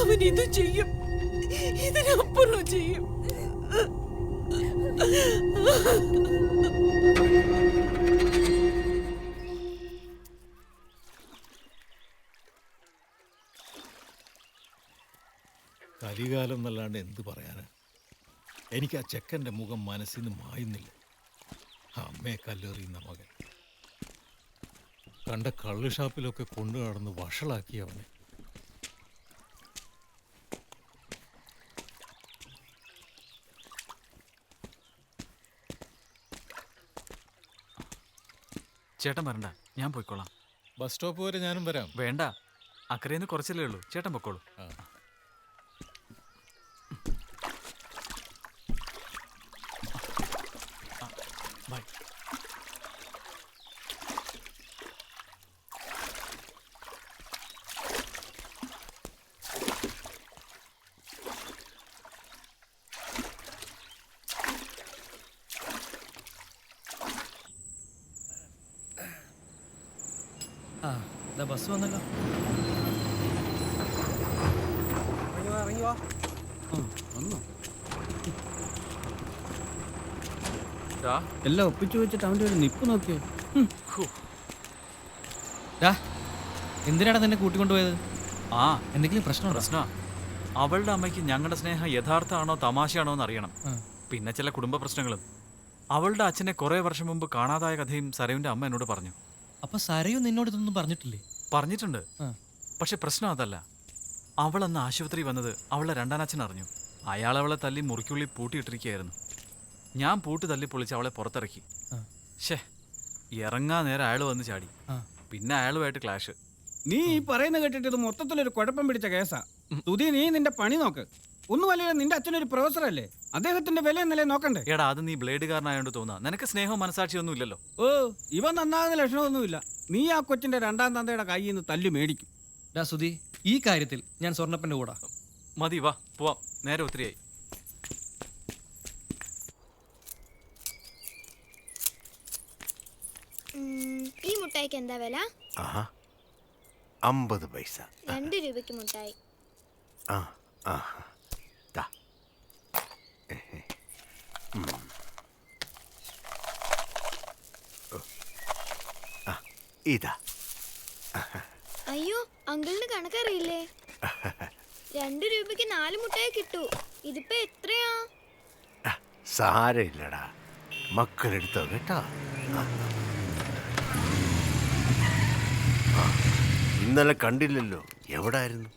അവൻ ഇത് ചെയ്യും, ഇതിനപ്പുറം ചെയ്യും. കലികാലം എന്നല്ലാണ്ട് എന്ത് പറയാനാ? എനിക്ക് ആ ചെക്കൻ്റെ മുഖം മനസ്സിൽ നിന്ന് മായുന്നില്ല. അമ്മയെ കല്ലെറിയുന്ന മകൻ കണ്ട കള്ള് ഷാപ്പിലൊക്കെ കൊണ്ടു നടന്ന് വഷളാക്കി അവനെ. ചേട്ടൻ വരണ്ട, ഞാൻ പോയിക്കോളാം. ബസ് സ്റ്റോപ്പ് വരെ ഞാനും വരാം. വേണ്ട, അക്കരയിൽ നിന്ന് കുറച്ചല്ലേ ഉള്ളൂ. ചേട്ടൻ പൊക്കോളൂ. ബൈ. ബസ് വന്നല്ലോ. ഇറങ്ങി വാ. എല്ലാം ഒപ്പിച്ചു വെച്ചിട്ട് അവൻ്റെ ഒരു നിപ്പ് നോക്കിയോ. എന്തിനാണ് നിന്നെ കൂട്ടിക്കൊണ്ടുപോയത്? ആ, എന്തെങ്കിലും പ്രശ്നമാ? അവളുടെ അമ്മയ്ക്ക് ഞങ്ങളുടെ സ്നേഹം യഥാർത്ഥമാണോ തമാശയാണോ എന്ന് അറിയണം. പിന്നെ ചില കുടുംബ പ്രശ്നങ്ങളും. അവളുടെ അച്ഛനെ കുറെ വർഷം മുമ്പ് കാണാതായ കഥയും സരയുവിന്റെ അമ്മ എന്നോട് പറഞ്ഞു. അപ്പൊ സരയു നിന്നോട് ഇതൊന്നും പറഞ്ഞിട്ടില്ലേ? പറഞ്ഞിട്ടുണ്ട്. പക്ഷെ പ്രശ്നം അതല്ല. അവൾ അന്ന് ആശുപത്രി വന്നത് അവളുടെ രണ്ടാനച്ഛൻ അറിഞ്ഞു. അയാൾ അവളെ തല്ലി മുറിക്കുള്ളിൽ പൂട്ടിയിട്ടിരിക്കുകയായിരുന്നു. ഞാൻ പൂട്ട് തല്ലി പൊളിച്ച് അവളെ പുറത്തിറക്കി. ഷേ, ഇറങ്ങാൻ നേരം അയാൾ വന്ന് ചാടി. പിന്നെ അയാളുമായിട്ട് ക്ലാഷ്. നീ ഈ പറയുന്ന കേട്ടിട്ട് ഇത് മൊത്തത്തിലൊരു കുഴപ്പം പിടിച്ച കേസാ. തുതി, നീ നിന്റെ പണി നോക്ക്. ഒന്നുമല്ല, നിന്റെ അച്ഛനൊരു പ്രൊഫസർ അല്ലേ, അദ്ദേഹത്തിന്റെ വില എന്നല്ലേ നോക്കണ്ടേ? എടാ, അത് നീ ബ്ലേഡുകാരനായോണ്ട് തോന്നാ. നിനക്ക് സ്നേഹവും മനസാക്ഷിയൊന്നും ഇല്ലല്ലോ. ഓ, ഇവ നന്നാകുന്ന ലക്ഷണമൊന്നുമില്ല. നീ ആ കൊച്ചിന്റെ രണ്ടാം തന്തയുടെ കയ്യിൽ നിന്ന് തല്ലു മേടിക്കും. സുധി, ഈ കാര്യത്തിൽ ഞാൻ സ്വർണ്ണപ്പന്റെ കൂടാ. മതി, വാ പോവാം. നേരെ ഒത്തിരിയായി. ഈ മുട്ടായിക്ക് എന്താ വില? 50 പൈസ. 2 രൂപയ്ക്ക് മുട്ടായി. ഇതാ. അയ്യോ, അങ്കിളിന് കണക്കറിയില്ലേ? 2 രൂപയ്ക്ക് 4 മുട്ടായി കിട്ടൂ. ഇതിപ്പോ എത്രയാ? സാരമില്ലടാ, മക്കളെടുത്തോ കേട്ടോ. ഇന്നലെ കണ്ടില്ലല്ലോ, എവിടായിരുന്നു?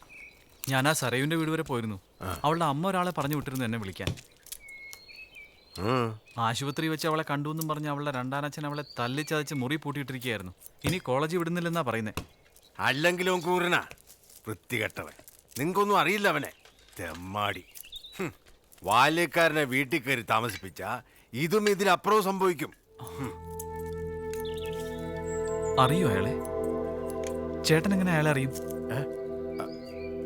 ഞാൻ ആ സരയുവിന്റെ വീട് വരെ പോയിരുന്നു. അവളുടെ അമ്മ ഒരാളെ പറഞ്ഞു വിട്ടിരുന്നു എന്നെ വിളിക്കാൻ. ആശുപത്രി വെച്ച് അവളെ കണ്ടു എന്നും പറഞ്ഞ് അവളുടെ രണ്ടാനച്ഛൻ അവളെ തല്ലിച്ചതച്ച് മുറി പൂട്ടിയിട്ടിരിക്കുകയായിരുന്നു. ഇനി കോളേജിൽ വിടുന്നില്ലെന്നാ പറയുന്നേ. അല്ലെങ്കിലും കൂറിനാ വൃത്തികെട്ടവൻ. നിങ്ങൾക്കൊന്നും അറിയില്ല അവനെ. തെമ്മാടി. ബാല്യക്കാരനെ വീട്ടിൽ കയറി താമസിപ്പിച്ച ഇതും ഇതിലപ്പുറവും സംഭവിക്കും. അറിയോ അയാളെ? ചേട്ടൻ എങ്ങനെ അയാളെ അറിയും?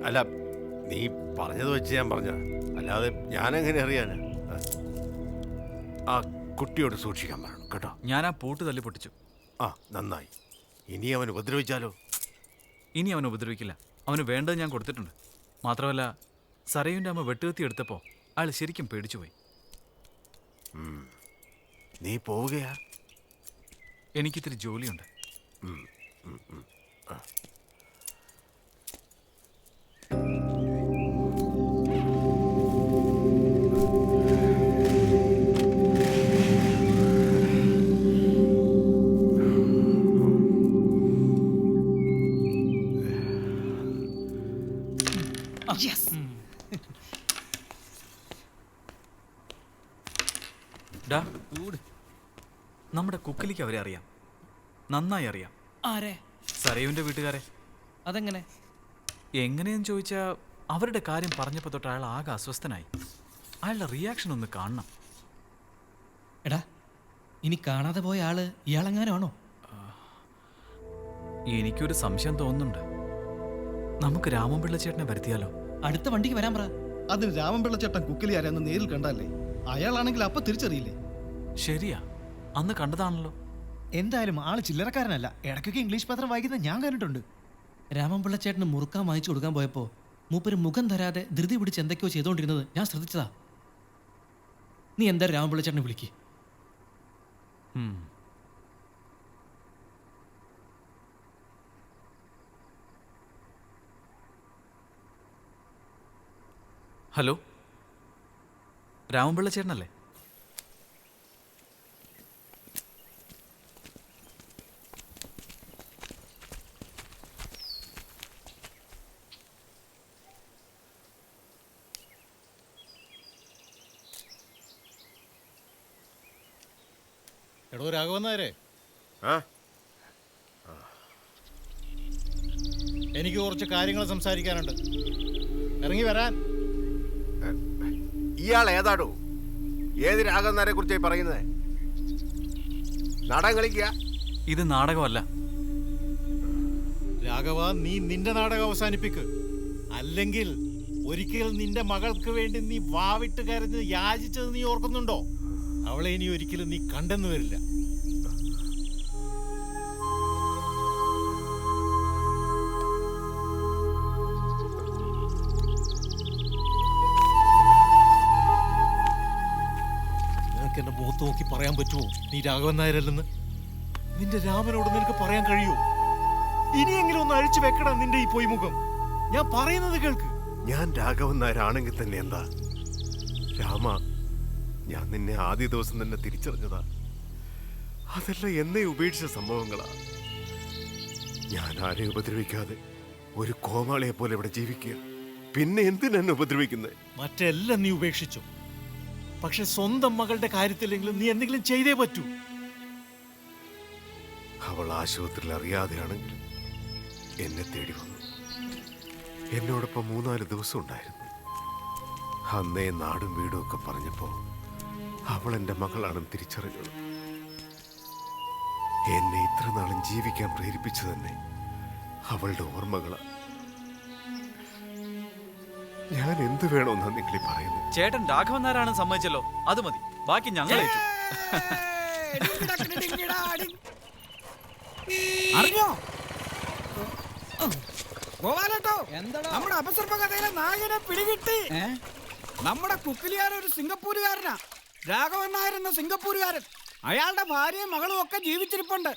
അല്ല, നീ പറഞ്ഞത് വെച്ച് ഞാൻ പറഞ്ഞ, അല്ലാതെ ഞാനെങ്ങനെ അറിയാനാ? ആ കുട്ടിയോട് സൂക്ഷിക്കാൻ പറയണം കേട്ടോ. ഞാൻ ആ പൂട്ട് തല്ലി പൊട്ടിച്ചു. നന്നായി. ഇനി അവൻ ഉപദ്രവിച്ചാലോ? ഇനി അവൻ ഉപദ്രവിക്കില്ല. അവന് വേണ്ടത് ഞാൻ കൊടുത്തിട്ടുണ്ട്. മാത്രമല്ല, സരയുവിൻ്റെ അമ്മ വെട്ടുകത്തി എടുത്തപ്പോൾ അയാൾ ശരിക്കും പേടിച്ചുപോയി. നീ പോവുകയാ? എനിക്കിത്തിരി ജോലിയുണ്ട്. നമ്മുടെ കുക്കിലിക്ക് അവരെ അറിയാം, നന്നായി അറിയാം. ആരെ? സരയുവിന്റെ വീട്ടുകാരെ. അതെങ്ങനെ? എങ്ങനെയെന്ന് ചോദിച്ചാ, അവരുടെ കാര്യം പറഞ്ഞപ്പോൾ തൊട്ട് അയാൾ ആകെ അസ്വസ്ഥനായി. അയാളുടെ റിയാക്ഷൻ ഒന്ന് കാണണം. എടാ, ഇനി കാണാതെ പോയ ആള് ഇയാളെങ്ങാനാണോ? എനിക്കൊരു സംശയം തോന്നുന്നുണ്ട്. നമുക്ക് രാമൻപിള്ള ചേട്ടനെ വരുത്തിയാലോ? അടുത്ത വണ്ടിക്ക് വരാൻ പറ. അതിന് രാമൻപിള്ള ചേട്ടൻ കുക്കിലി ആരെന്ന് നേരിൽ കണ്ടല്ലേ? അയാളാണെങ്കിൽ അപ്പൊ തിരിച്ചറിയില്ലേ? ശരിയാ, അന്ന് കണ്ടതാണല്ലോ. എന്തായാലും ആള് ചില്ലറക്കാരനല്ല. ഇടയ്ക്കൊക്കെ ഇംഗ്ലീഷ് പത്രം വായിക്കുന്നത് ഞാൻ കണ്ടിട്ടുണ്ട്. രാമൻപിള്ള ചേട്ടന് മുറുക്കാൻ വാങ്ങിച്ചു കൊടുക്കാൻ പോയപ്പോ മൂപ്പര് മുഖം തരാതെ ധൃതി പിടിച്ച് എന്തൊക്കെയോ ചെയ്തോണ്ടിരുന്നത് ഞാൻ ശ്രദ്ധിച്ചതാ. നീ എന്താ രാമൻപിള്ള ചേട്ടനെ വിളിക്ക്. ഹലോ, രാമൻപിള്ള ചേട്ടനല്ലേ? എടോ രാഘവൻ നായരെ, എനിക്ക് കുറച്ച് കാര്യങ്ങൾ സംസാരിക്കാനുണ്ട്. ഇറങ്ങി വരാൻ. ഇയാൾ ഏതാടോ? ഏത് രാഘവനാരെ കുറിച്ചായി പറയുന്നത്? നാടകം കളിക്കുക? ഇത് നാടകമല്ല രാഘവ, നീ നിന്റെ നാടകം അവസാനിപ്പിക്ക്. അല്ലെങ്കിൽ ഒരിക്കൽ നിന്റെ മകൾക്ക് വേണ്ടി നീ വാവിട്ട് കരഞ്ഞ് യാചിച്ചത് നീ ഓർക്കുന്നുണ്ടോ? അവളെ ഇനി ഒരിക്കലും നീ കണ്ടെന്ന് വരില്ല. നിനക്ക് എന്റെ മുഖത്ത് നോക്കി പറയാൻ പറ്റുമോ നീ രാഘവൻ നായരല്ലെന്ന്? നിന്റെ രാമനോട് നിനക്ക് പറയാൻ കഴിയുമോ? ഇനിയെങ്കിലും ഒന്ന് അഴിച്ചു വെക്കടാ നിന്റെ ഈ പൊയ് മുഖം. ഞാൻ പറയുന്നത് കേൾക്ക്. ഞാൻ രാഘവൻ നായരാണെങ്കിൽ തന്നെ എന്താ രാമ? ഞാൻ നിന്നെ ആദ്യ ദിവസം തന്നെ തിരിച്ചറിഞ്ഞതാ. അതെല്ലാം എന്നെ ഉപേക്ഷിച്ച സംഭവങ്ങളാ. ഞാൻ ആരെയും ഉപദ്രവിക്കാതെ ഒരു കോമാളിയെ പോലെ ഇവിടെ ജീവിക്കുക. പിന്നെ എന്തിനെന്നെ ഉപദ്രവിക്കുന്നത്? മറ്റെല്ലാം നീ ഉപേക്ഷിച്ചു. പക്ഷെ സ്വന്തം മകളുടെ കാര്യത്തിലെങ്കിലും നീ എന്തെങ്കിലും ചെയ്തേ പറ്റൂ. അവൾ ആശുപത്രിയിൽ അറിയാതെയാണെങ്കിലും എന്നെ തേടി വന്നു. എന്നോടൊപ്പം 3-4 ദിവസം ഉണ്ടായിരുന്നു. അന്നേ നാടും വീടും ഒക്കെ പറഞ്ഞപ്പോ അവൾ എൻ്റെ മകളാണെന്ന് തിരിച്ചറിഞ്ഞത്. എന്നെ ഇത്ര നാളും ജീവിക്കാൻ പ്രേരിപ്പിച്ചു തന്നെ അവളുടെ ഓർമ്മകളാ. ഞാൻ എന്ത് വേണമെന്നാ നിങ്ങൾ പറയുന്നത്? ചേട്ടൻ രാഘവൻ നായരാണെന്ന് സമ്മതിച്ചല്ലോ, അത് മതി. ബാക്കി ഞങ്ങൾ ഏറ്റു. അറിഞ്ഞോ ഗോപാലട്ടോ, നമ്മുടെ അപസർപ്പ കഥയിലെ നായകനെ പിടികിട്ടി. നമ്മുടെ കുക്കിലിയാർ ഒരു സിംഗപ്പൂരുകാരനാ, രാഘവൻ നായർ എന്ന സിംഗപ്പൂരുകാരൻ. അയാളുടെ ഭാര്യയും മകളും ഒക്കെ ജീവിച്ചിരിപ്പുണ്ട്.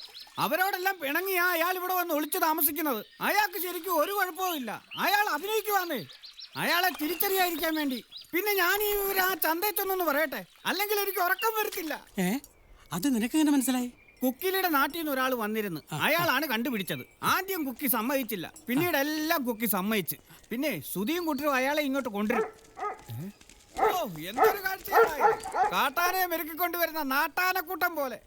അവരോടെല്ലാം പിണങ്ങിയാ അയാൾ ഇവിടെ വന്ന് ഒളിച്ചു താമസിക്കുന്നത്. അയാൾക്ക് ശരിക്കും ഒരു കുഴപ്പവും ഇല്ല. അയാൾ അഭിനയിക്കുവാന്നേ, അയാളെ തിരിച്ചറിയാതിരിക്കാൻ വേണ്ടി. പിന്നെ ഞാൻ ഈ ആ ചന്തയിൽ ചെന്നൊന്ന് പറയട്ടെ, അല്ലെങ്കിൽ എനിക്ക് ഉറക്കം വരത്തില്ല. അത് നിനക്ക് എങ്ങനെ മനസ്സിലായി? കുക്കിലിയുടെ നാട്ടിൽ നിന്ന് ഒരാൾ വന്നിരുന്നു. അയാളാണ് കണ്ടുപിടിച്ചത്. ആദ്യം കുക്കി സമ്മതിച്ചില്ല, പിന്നീട് എല്ലാം കുക്കി സമ്മതിച്ച്. പിന്നെ സുധിയും കുട്ടിയും അയാളെ ഇങ്ങോട്ട് കൊണ്ടുവരും. ഓ, എന്തൊരു കാഴ്ചയാണ്! കാട്ടാനയെ മെരുക്കിക്കൊണ്ടുവരുന്ന നാട്ടാനക്കൂട്ടം പോലെ.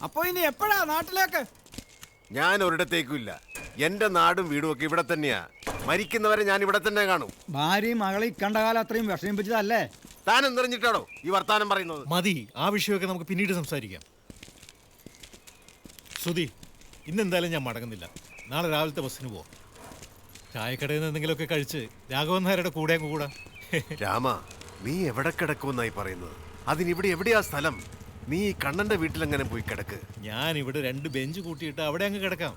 അപ്പൊ ഇനി എപ്പോഴാ നാട്ടിലേക്ക്? ഞാൻ ഒരിടത്തേക്കും ഇല്ല. എന്റെ നാടും വീടും ഒക്കെ ഇവിടെ തന്നെയാ. മരിക്കുന്നവരെ ഞാൻ ഇവിടെ തന്നെ കാണും. ഭാര്യയും മകളെ കണ്ട കാലം അത്രയും വിഷമിപ്പിച്ചതല്ലേ? താൻ എന്തെറിഞ്ഞിട്ടാണോ ഈ വർത്താനം പറയുന്നത്? മതി, ആ വിഷയമൊക്കെ നമുക്ക് പിന്നീട് സംസാരിക്കാം. സുധി, ഇന്നെന്തായാലും ഞാൻ മടങ്ങുന്നില്ല. നാളെ രാവിലത്തെ ബസ്സിന് പോവാം. ചായക്കടയിൽ നിന്ന് എന്തെങ്കിലുമൊക്കെ കഴിച്ച് രാഘവൻ നായരുടെ കൂടെ അങ്ങ് കൂടാ. രാമ, നീ എവിടെ കിടക്കുമെന്നായി പറയുന്നത്? അതിനിവിടെ എവിടെയാ സ്ഥലം? നീ ഈ കണ്ണന്റെ വീട്ടിലെങ്ങനെ പോയി കിടക്ക്. ഞാൻ ഇവിടെ 2 ബെഞ്ച് കൂട്ടിയിട്ട് അവിടെ അങ്ങ് കിടക്കാം.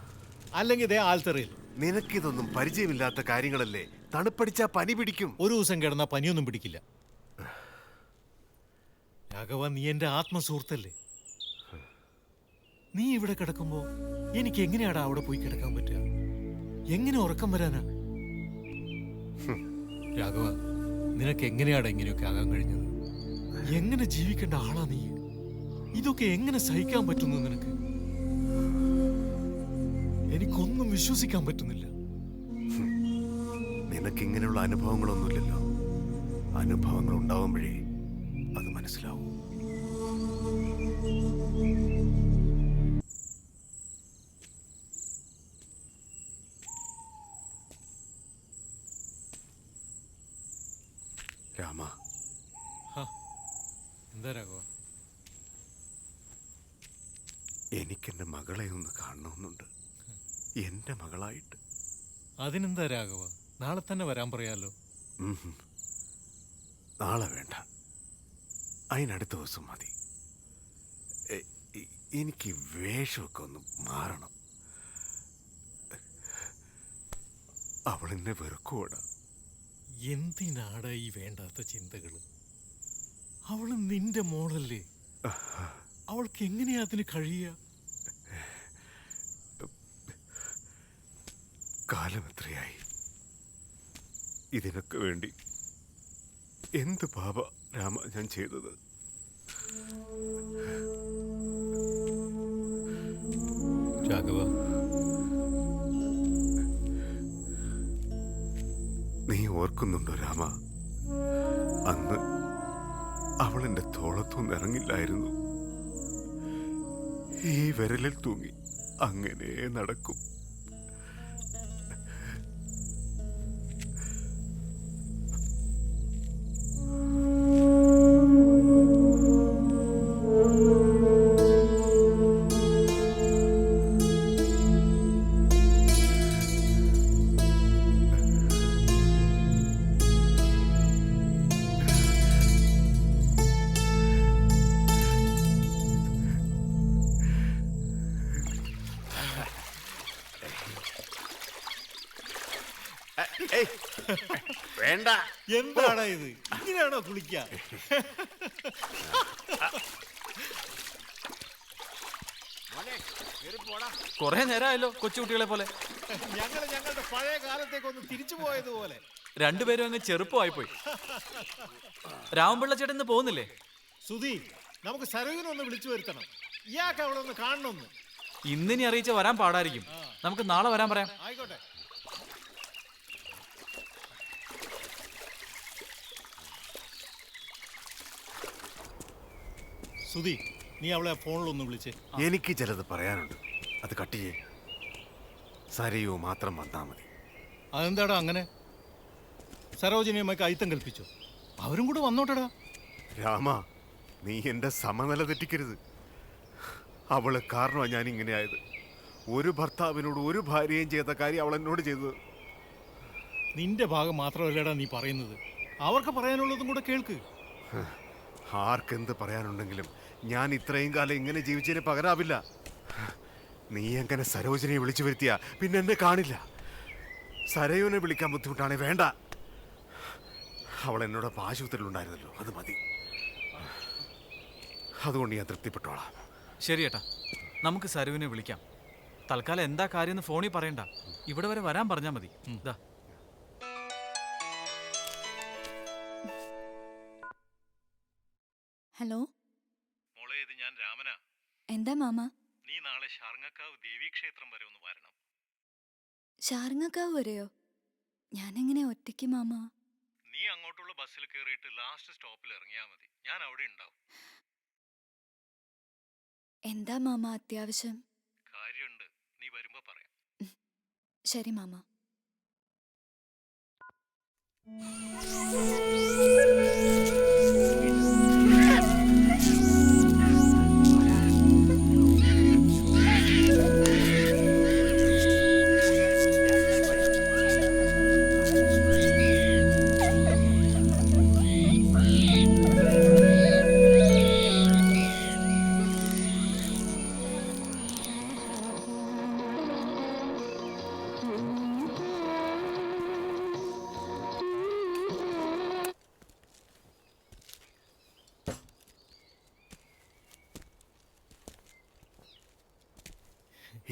അല്ലെങ്കിൽ ഇതേ ആൽത്തറയിൽ. നിനക്കിതൊന്നും പരിചയമില്ലാത്ത കാര്യങ്ങളല്ലേ. തണുപ്പടിച്ചാ പനി പിടിക്കും. ഒരു ദിവസം കിടന്നാ പനിയൊന്നും പിടിക്കില്ല. രാഘവ, നീ എന്റെ ആത്മസുഹൃത്തല്ലേ. നീ ഇവിടെ കിടക്കുമ്പോ എനിക്ക് എങ്ങനെയാടാ അവിടെ പോയി കിടക്കാൻ പറ്റുക? എങ്ങനെ ഉറക്കം വരാനാ? രാഘവ, നിനക്ക് എങ്ങനെയാടാ ഇങ്ങനെയൊക്കെ ആകാൻ കഴിഞ്ഞത്? എങ്ങനെ ജീവിക്കേണ്ട ആളാ നീ? ഇതൊക്കെ എങ്ങനെ സഹിക്കാൻ പറ്റുന്നു നിനക്ക്? എനിക്കൊന്നും വിശ്വസിക്കാൻ പറ്റുന്നില്ല. നിനക്ക് ഇങ്ങനെയുള്ള അനുഭവങ്ങളൊന്നുമില്ലല്ലോ. അനുഭവങ്ങൾ ഉണ്ടാവുമ്പോഴേ അത് മനസ്സിലാവും. രാമ, എന്താ രാഘവ? എനിക്കെന്റെ മകളെ ഒന്ന് കാണണമെന്നുണ്ട്. എന്റെ മകളായിട്ട്. അതിനെന്താ രാഘവ, നാളെ തന്നെ വരാൻ പറയാലോ. നാളെ വേണ്ട, അതിനടുത്ത ദിവസം മതി. എനിക്ക് വേഷമൊക്കെ ഒന്ന് മാറണം. അവളെന്നെ വെറുക്കോടാ. എന്തിനാടാ ഈ വേണ്ടാത്ത ചിന്തകള്? അവള് നിന്റെ മോളല്ലേ. അവൾക്ക് എങ്ങനെയാ അതിന് കഴിയുക? കാലം എത്രയായി. ഇതിനൊക്കെ വേണ്ടി എന്ത് പാപ രാമ ഞാൻ ചെയ്തത്? രാഘവ, നീ ഓർക്കുന്നുണ്ടോ രാമ? അന്ന് അവൾ എന്റെ തോളത്തൊന്നും ഇറങ്ങില്ലായിരുന്നു. ഈ വിരലിൽ തൂങ്ങി അങ്ങനെ നടക്കും. വേണ്ട. എന്താണ് ഇത്? ഇങ്ങനെയാണോ കുളിക്ക? കൊറേ നേരമായല്ലോ കൊച്ചുകുട്ടികളെ പോലെ. ഞങ്ങളുടെ പഴയ കാലത്തേക്ക് ഒന്ന് തിരിച്ചു പോയതുപോലെ. രണ്ടുപേരും അങ്ങ് ചെറുപ്പമായിപ്പോയി. രാമപിള്ള ചേട്ടൻ ഇന്ന് പോകുന്നില്ലേ? സുധി, നമുക്ക് സരോജിനെ ഒന്ന് വിളിച്ചു വരുത്തണം. ഇയാൾക്ക് അവിടെ ഒന്ന് കാണണമെന്ന്. ഇന്നിനി അറിയിച്ച വരാൻ പാടായിരിക്കും. നമുക്ക് നാളെ വരാൻ പറയാം. ആയിക്കോട്ടെ. സുധി, നീ അവളെ ഫോണിലൊന്ന് വിളിച്ചേ. എനിക്ക് ചിലത് പറയാനുണ്ട്, അത് കട്ട് ചെയ്യേ. സരയോ മാത്രം വന്നാ മതി. അതെന്താടാ അങ്ങനെ? സരോജിനിയമ്മയ്ക്ക് അയിത്തം കൽപ്പിച്ചോ? അവരും കൂടെ വന്നോട്ടടാ. രാമ, നീ എന്റെ സമനില തെറ്റിക്കരുത്. അവള് കാരണമാണ് ഞാൻ ഇങ്ങനെ ആയത്. ഒരു ഭർത്താവിനോട് ഒരു ഭാര്യയും ചെയ്ത കാര്യം അവൾ എന്നോട് ചെയ്തത്. നിന്റെ ഭാഗം മാത്രമല്ലടാ നീ പറയുന്നത്, അവർക്ക് പറയാനുള്ളതും കൂടെ കേൾക്ക്. ആർക്കെന്ത് പറയാനുണ്ടെങ്കിലും ഞാൻ ഇത്രയും കാലം ഇങ്ങനെ ജീവിച്ചതിന് പകരാവില്ല. നീ എങ്ങനെ സരോജിനിയെ വിളിച്ചു വരുത്തിയ പിന്നെ എന്നെ കാണില്ല. സരയുവിനെ വിളിക്കാൻ ബുദ്ധിമുട്ടാണെ വേണ്ട. അവൾ എന്നോടൊപ്പം ആശുപത്രിയിലുണ്ടായിരുന്നല്ലോ, അത് മതി. അതുകൊണ്ട് ഞാൻ തൃപ്തിപ്പെട്ടോളാം. ശരി ഏട്ടാ, നമുക്ക് സരുവിനെ വിളിക്കാം. തൽക്കാലം എന്താ കാര്യം ഫോണിൽ പറയണ്ട, ഇവിടെ വരെ വരാൻ പറഞ്ഞാൽ മതി. ഹലോ മോളെ, ഇത് ഞാൻ രാമനാ. എന്താ മാമ? നീ നാളെ ഷാർങ്ങക്കാവ് ദേവീക്ഷേത്രം വരെ ഒന്ന് വരണം. ഷാർങ്ങക്കാവ് വരെയോ? ഞാനെങ്ങനെ ഒറ്റയ്ക്ക് മാമ? നീ അങ്ങോട്ടുള്ള ബസ്സിൽ കയറിയിട്ട് ലാസ്റ്റ് സ്റ്റോപ്പിൽ ഇറങ്ങിയാ മതി. ഞാൻ അവിടെ ഉണ്ടാവും. എന്താ മാമ അത്യാവശ്യം? കാര്യമുണ്ട്, നീ വരുമ്പോ പറയാം. ശരി മാമ.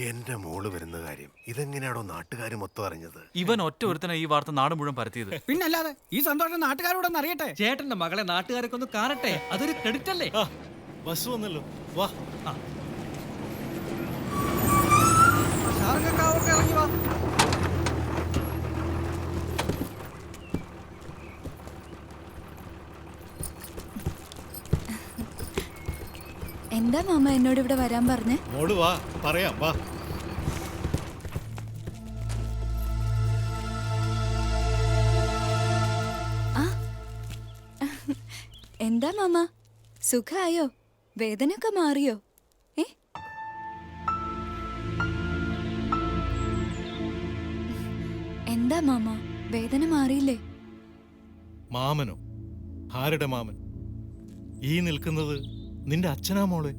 എന്റെ മോള് വരുന്ന കാര്യം ഇതെങ്ങനെയാണോ നാട്ടുകാർ മൊത്തം അറിഞ്ഞത്? ഇവൻ ഒറ്റ ഒരുത്തനെ ഈ വാർത്ത നാട് മുഴുവൻ പരത്തിയത്. പിന്നല്ലാതെ ഈ സന്തോഷം നാട്ടുകാരോടൊന്ന് അറിയട്ടെ. ചേട്ടന്റെ മകളെ നാട്ടുകാരൊക്കെ ഒന്ന് കാണട്ടെ, അതൊരു ക്രെഡിറ്റ് അല്ലേ? ബസ് വന്നല്ലോ, വാ. ഇറങ്ങി വാ. എന്താ മാമ എന്നോട് ഇവിടെ വരാൻ പറഞ്ഞേ? മോള് വാ, പറയാം, വാ. എന്താ മാമ, സുഖായോ? വേദനയൊക്കെ മാറിയോ? എന്താ മാമ, വേദന മാറിയില്ലേ? മാമനോ? ആരുടെ മാമൻ? ഈ നിൽക്കുന്നത് നിന്റെ അച്ഛനാ മോളെ.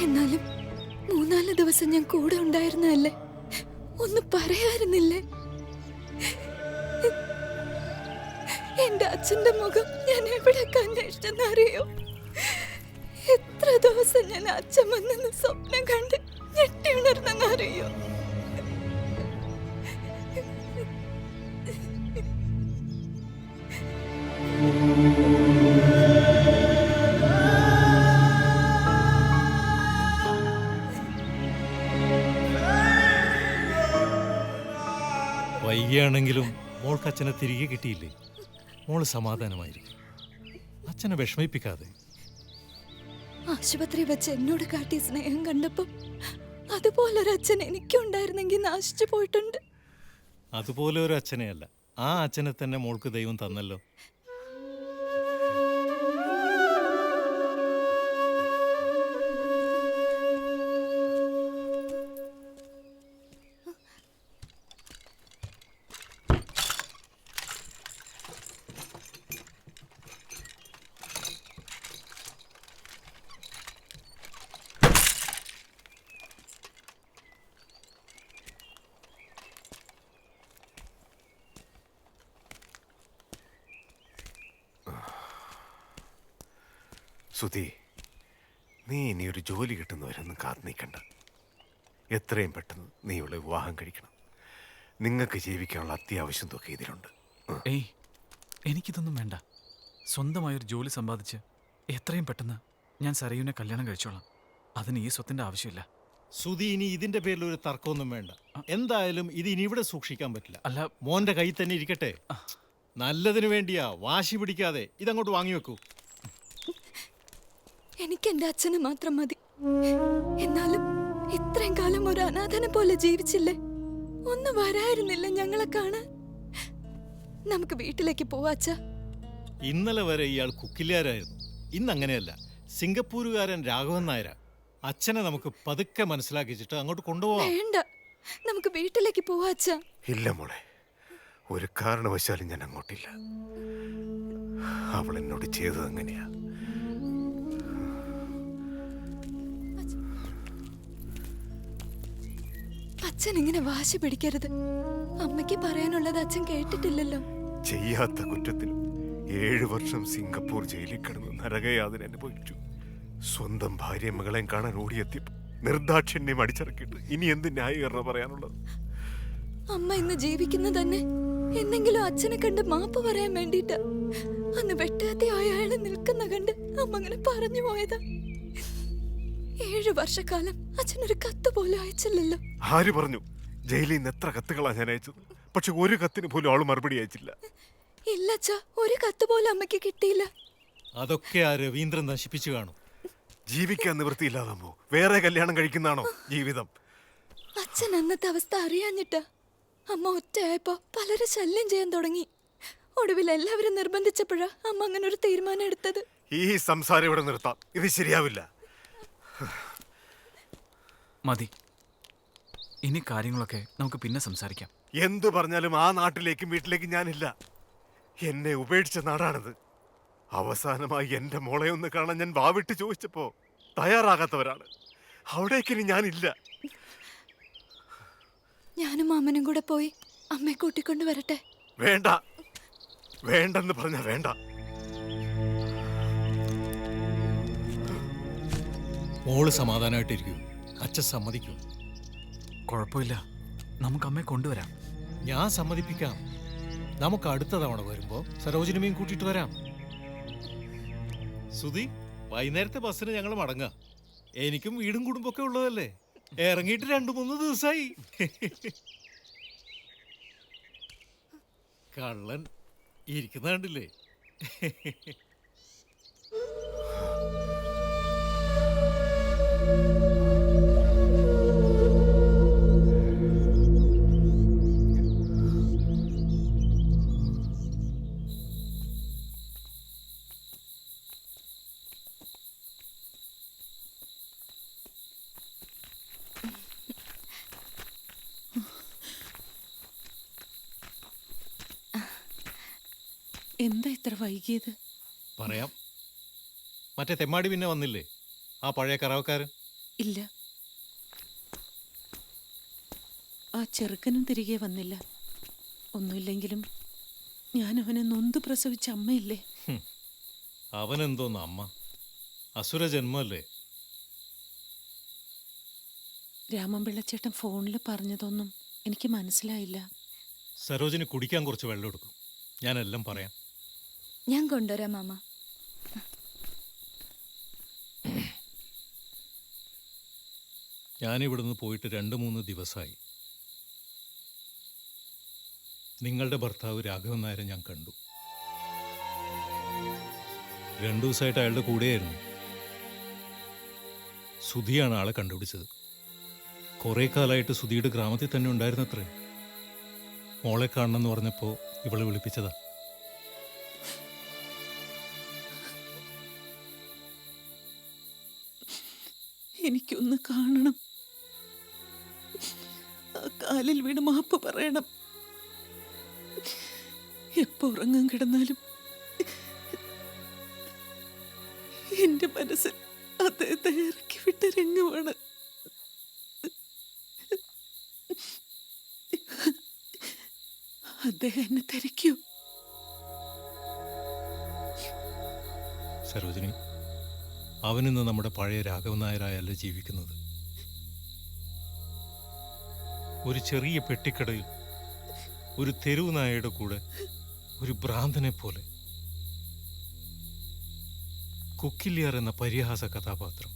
എന്നാലും 3-4 ദിവസം ഞാൻ കൂടെ ഉണ്ടായിരുന്നല്ലേ, ഒന്ന് പറയാറുന്നില്ലേ? എന്റെ അച്ഛന്റെ മുഖം ഞാൻ എവിടെയൊക്കെ അന്വേഷിച്ചെന്ന് അറിയോ? എത്ര ദിവസം ഞാൻ അച്ഛൻ വന്നെന്ന് സ്വപ്നം കണ്ട് ഞെട്ടി ഉണർന്നെന്ന് അറിയോ? വൈകിയാണെങ്കിലും മോൾക്ക് അച്ഛനെ തിരികെ കിട്ടിയില്ലേ? മോള് സമാധാനമായിരിക്കും. അച്ഛനെ വിഷമിപ്പിക്കാതെ. ആശുപത്രി വെച്ച് എന്നോട് കാട്ടിയ സ്നേഹം കണ്ടപ്പം അതുപോലൊരച്ഛൻ എനിക്കുണ്ടായിരുന്നെങ്കിൽ നാശിച്ചു പോയിട്ടുണ്ട്. അതുപോലെ ഒരു അച്ഛനെയല്ല, ആ അച്ഛനെ തന്നെ മോൾക്ക് ദൈവം തന്നല്ലോ. സുധി, നീ ഇനി ഒരു ജോലി കിട്ടുന്നവരൊന്നും കാത്തു നിൽക്കണ്ട. എത്രയും പെട്ടെന്ന് നീ ഇവിടെ വിവാഹം കഴിക്കണം. നിങ്ങൾക്ക് ജീവിക്കാനുള്ള അത്യാവശ്യം തുക ഇതിലുണ്ട്. ഏയ്, എനിക്കിതൊന്നും വേണ്ട. സ്വന്തമായൊരു ജോലി സമ്പാദിച്ച് എത്രയും പെട്ടെന്ന് ഞാൻ സരയുവിനെ കല്യാണം കഴിച്ചോളാം. അതിന് ഈ സ്വത്തിന്റെ ആവശ്യമില്ല. സുധി, ഇനി ഇതിന്റെ പേരിൽ ഒരു തർക്കമൊന്നും വേണ്ട. എന്തായാലും ഇത് ഇനി ഇവിടെ സൂക്ഷിക്കാൻ പറ്റില്ല. അല്ല, മോന്റെ കയ്യിൽ തന്നെ ഇരിക്കട്ടെ. നല്ലതിനു വേണ്ടിയാ, വാശി പിടിക്കാതെ ഇതങ്ങോട്ട് വാങ്ങിവെക്കൂ. എനിക്ക് എന്റെ അച്ഛന് മാത്രം മതി. എന്നാലും ഇത്രയും കാലം ഒരു അനാഥനെ പോലെ ജീവിച്ചില്ലേ? ഒന്ന് വരായിരുന്നില്ല ഞങ്ങളെ കാണാൻ? നമുക്ക് വീട്ടിലേക്ക് പോവാച്ചാ. ഇന്നലെ വരെ ഇയാൾ കുക്കില്ലാരായിരുന്നു. ഇന്ന് അങ്ങനെയല്ല. സിംഗപ്പൂരുകാരൻ രാഘവൻ നായരാ. അച്ഛനെ നമുക്ക് പതുക്കെ മനസ്സിലാക്കിച്ചിട്ട് അങ്ങോട്ട് കൊണ്ടുപോവാം. വേണ്ട, നമുക്ക് വീട്ടിലേക്ക് പോവാച്ചാ. ഇല്ല മോളെ, ഒരു കാരണവശാലും ഞാൻ അങ്ങോട്ടില്ല. അവൾ എന്നോട് ചെയ്തത് അങ്ങനെയാ. അച്ഛൻ ഇങ്ങനെ വാശി പിടിക്കരുത്. അമ്മയ്ക്ക് പറയാനുള്ളത് അച്ഛൻ കേട്ടിട്ടില്ലല്ലോ. ചെയ്യാത്ത കുറ്റത്തിന് 7 വർഷം സിംഗപ്പൂർ ജയിലിൽ കിടന്ന് നരകയാതന അനുഭവിച്ചു. സ്വന്തം ഭാര്യ മകളെയും കാണാൻ ഓടിയെത്തിയപ്പോൾ നിർദാക്ഷിണ്യം അടിച്ചിറക്കിയിട്ട് ഇനി എന്ത് ന്യായീകരണം പറയാനുള്ളത്? അമ്മ ഇന്ന് ജീവിക്കുന്ന തന്നെ എന്തെങ്കിലും അച്ഛനെ കണ്ട് മാപ്പ് പറയാൻ വേണ്ടിട്ട്. അന്ന് വെട്ടാതെ അയാളെ നിൽക്കുന്ന കണ്ട് അമ്മ അങ്ങനെ പറഞ്ഞു പോയതാ. 7 വർഷക്കാലം അച്ഛനൊരു കത്ത് പോലും അയച്ചില്ലല്ലോ. ആര് പറഞ്ഞു? ജയിലിൽ നിന്ന് എത്ര കത്തുകളാ ഞാൻ അയച്ചത്. പക്ഷെ ഒരു കത്തിന് പോലും ആള് മറുപടി അയച്ചില്ല. ഇല്ല അച്ഛാ, ഒരു കത്ത് പോലും അമ്മയ്ക്ക് കിട്ടിയില്ല. അതൊക്കെ ആ രവീന്ദ്രൻ നശിപ്പിച്ചു കാണും. ജീവിക്കാൻ നിവൃത്തിയില്ലാതാമോ? വേറെ കല്യാണം കഴിക്കുന്നതാണോ ജീവിതം? അച്ഛൻ അന്നത്തെ അവസ്ഥ അറിയാഞ്ഞിട്ടാ. അമ്മ ഒറ്റയായപ്പോ പലരും ശല്യം ചെയ്യാൻ തുടങ്ങി. ഒടുവിൽ എല്ലാവരും നിർബന്ധിച്ചപ്പോഴാ അമ്മ അങ്ങനെ ഒരു തീരുമാനം എടുത്തത്. ഈ സംസാരം ഇവിടെ നിർത്താം. ഇത് ശരിയാവില്ല. മതി, ഇനി കാര്യങ്ങളൊക്കെ നമുക്ക് പിന്നെ സംസാരിക്കാം. എന്തു പറഞ്ഞാലും ആ നാട്ടിലേക്കും വീട്ടിലേക്കും ഞാനില്ല. എന്നെ ഉപേക്ഷിച്ച നാടാണിത്. അവസാനമായി എന്റെ മോളെ ഒന്ന് കാണാൻ ഞാൻ വാവിട്ട് ചോദിച്ചപ്പോ തയ്യാറാകാത്തവരാണ്. അവിടേക്കിനി ഞാനില്ല. ഞാനും മാമനും കൂടെ പോയി അമ്മയെ കൂട്ടിക്കൊണ്ട് വരട്ടെ? വേണ്ട, വേണ്ടെന്ന് പറഞ്ഞ വേണ്ട. മോള് സമാധാനമായിട്ടിരിക്കൂ. അച്ഛൻ സമ്മതിക്കൂ. കുഴപ്പമില്ല, നമുക്ക് അമ്മയെ കൊണ്ടുവരാം. ഞാൻ സമ്മതിപ്പിക്കാം. നമുക്ക് അടുത്ത തവണ വരുമ്പോ സരോജിനിമയും കൂട്ടിയിട്ട് വരാം. സുധി, വൈകുന്നേരത്തെ ബസ്സിന് ഞങ്ങൾ മടങ്ങാം. എനിക്കും വീടും കുടുംബമൊക്കെ ഉള്ളതല്ലേ. ഇറങ്ങിയിട്ട് 2-3 ദിവസമായി. കള്ളൻ ഇരിക്കുന്ന കണ്ടില്ലേ? എന്താ ഇത്ര വൈകിയത്? പറയാം. മറ്റേ തെമ്മാടി പിന്നെ വന്നില്ലേ? ആ പഴയ കറവക്കാരൻ? ഇല്ല, ആ ചെറുക്കനും തിരികെ വന്നില്ല. ഒന്നുമില്ലെങ്കിലും ഞാൻ അവനെ നൊന്ത് പ്രസവിച്ച അമ്മയില്ലേ? അവനെന്തോന്ന് അമ്മ, അസുര ജന്മല്ലേ. രാമൻപിള്ളച്ചേട്ടൻ ഫോണിൽ പറഞ്ഞതൊന്നും എനിക്ക് മനസ്സിലായില്ല. സരോജിനി കുടിക്കാൻ കുറച്ച് വെള്ളം എടുക്കും, ഞാനെല്ലാം പറയാം. ഞാൻ കൊണ്ടുവരാം മാമ. ഞാനിവിടുന്ന് പോയിട്ട് 2-3 ദിവസമായി. നിങ്ങളുടെ ഭർത്താവ് രാഘവൻ നായരെ ഞാൻ കണ്ടു. 2 ദിവസമായിട്ട് അയാളുടെ കൂടെയായിരുന്നു. സുധിയാണ് ആളെ കണ്ടുപിടിച്ചത്. കുറേ കാലമായിട്ട് സുധിയുടെ ഗ്രാമത്തിൽ തന്നെ ഉണ്ടായിരുന്നത്രേ. മോളെ കാണണമെന്ന് പറഞ്ഞപ്പോൾ ഇവളെ വിളിപ്പിച്ചതാ. എനിക്കൊന്ന് കാണണം. ആ കാലിൽ വീണ് മാപ്പ് പറയണം. എപ്പോ ഉറങ്ങാൻ കിടന്നാലും എന്റെ മനസ്സിൽ അദ്ദേഹത്തെ ഇറക്കി വിട്ട രംഗമാണ്. അദ്ദേഹം എന്നെ തിരക്കൂ. സരോജിനി, അവനിന്ന് നമ്മുടെ പഴയ രാഘവൻ നായരായല്ല ജീവിക്കുന്നത്. ഒരു ചെറിയ പെട്ടിക്കടയിൽ ഒരു തെരുവ് നായയുടെ കൂടെ ഒരു ഭ്രാന്തനെ പോലെ. കുക്കില്യാർ എന്ന പരിഹാസ കഥാപാത്രം.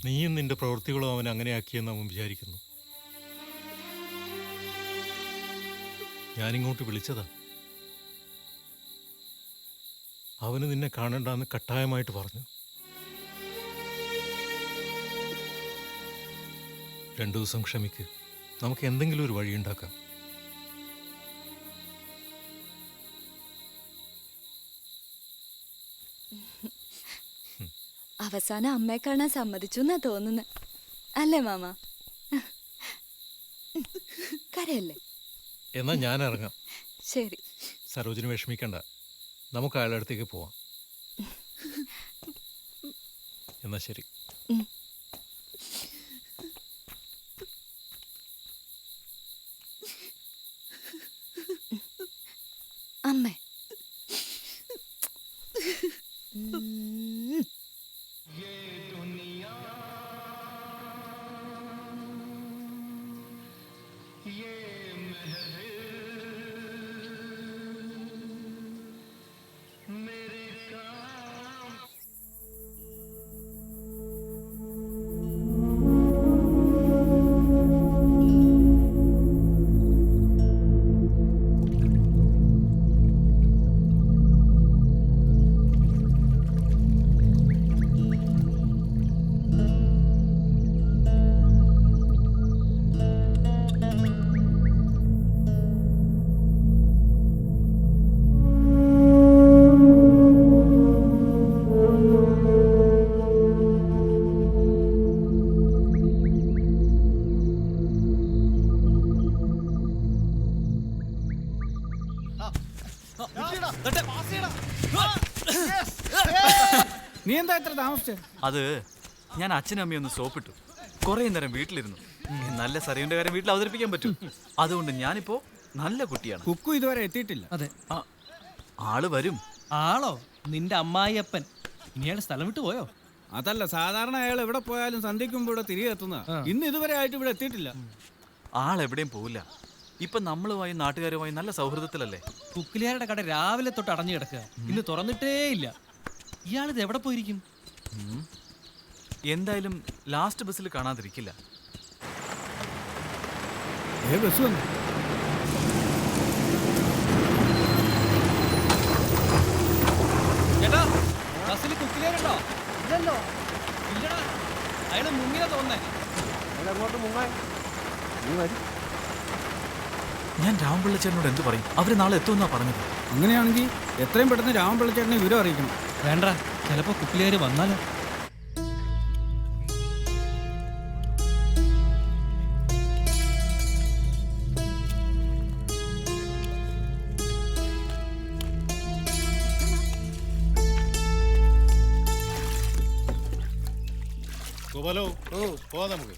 നീയും നിന്റെ പ്രവൃത്തികളും അവൻ അങ്ങനെയാക്കിയെന്ന് അവൻ വിചാരിക്കുന്നു. ഞാനിങ്ങോട്ട് വിളിച്ചതാ. അവന് നിന്നെ കാണണ്ടെന്ന് കട്ടായമായിട്ട് പറഞ്ഞു. 2 ദിവസം ക്ഷമിക്ക്, നമുക്ക് എന്തെങ്കിലും ഒരു വഴിയുണ്ടാക്കാം. അവസാനം അമ്മയെ കാണാൻ സമ്മതിച്ചു എന്നാ തോന്നുന്നത്, അല്ലേ മാമ? കരയല്ലേ? എന്നാ ഞാൻ ഇറങ്ങാം. ശരി. സരോജിനി വിഷമിക്കണ്ട, നമുക്ക് അയാളുടെ അടുത്തേക്ക് പോവാം. എന്നാ ശരി. അമ്മേ. നീ എന്താ ഇത്ര താമസിച്ചേ? അത് ഞാൻ അച്ഛനും അമ്മയും ഒന്ന് സോപ്പിട്ടു. കുറേ നേരം വീട്ടിലിരുന്നു. നല്ല സറിയുടെ കാര്യം വീട്ടിൽ അവതരിപ്പിക്കാൻ പറ്റും. അതുകൊണ്ട് ഞാനിപ്പോ നല്ല കുട്ടിയാണ്. കുക്കു ഇതുവരെ എത്തിയിട്ടില്ല. അതെ, ആള് വരും. ആളോ? നിന്റെ അമ്മായിയപ്പൻ. ഇനി അയാൾ സ്ഥലം വിട്ടു പോയോ? അതല്ല, സാധാരണ അയാൾ എവിടെ പോയാലും സന്ധ്യയ്ക്ക് മുമ്പ് ഇവിടെ തിരികെ എത്തുന്ന. ഇന്ന് ഇതുവരെ ആയിട്ട് ഇവിടെ എത്തിയിട്ടില്ല. ആളെവിടെയും പോവില്ല. ഇപ്പൊ നമ്മളുമായി നാട്ടുകാരുമായി നല്ല സൗഹൃദത്തിലല്ലേ. കുക്കിലിയാരുടെ കട രാവിലെ തൊട്ട് അടഞ്ഞു കിടക്കുക, ഇന്ന് തുറന്നിട്ടേ ഇല്ല. ഇയാളിത് എവിടെ പോയിരിക്കും? എന്തായാലും ലാസ്റ്റ് ബസ്സിൽ കാണാതിരിക്കില്ല. ബസ് വന്നു. ചേട്ടാ, ബസ്സിൽ കുക്കിലിയാരുണ്ടോ? ഇല്ലല്ലോ. ഇല്ലടാ, അയാള് മുങ്ങിന തോന്നേ. ഞാൻ രാമപിള്ളച്ചേട്ടനോട് എന്ത് പറയും? അവര് നാളെ എത്തുമെന്നാ പറഞ്ഞത്. അങ്ങനെയാണെങ്കിൽ എത്രയും പെട്ടെന്ന് രാമപിള്ളച്ചേട്ടനെ വിവരം അറിയിക്കണം. വേണ്ട, ചിലപ്പോ കുക്കിലിയാര് വന്നാലോ. ഗോപാലോ, പോവാ നമുക്ക്.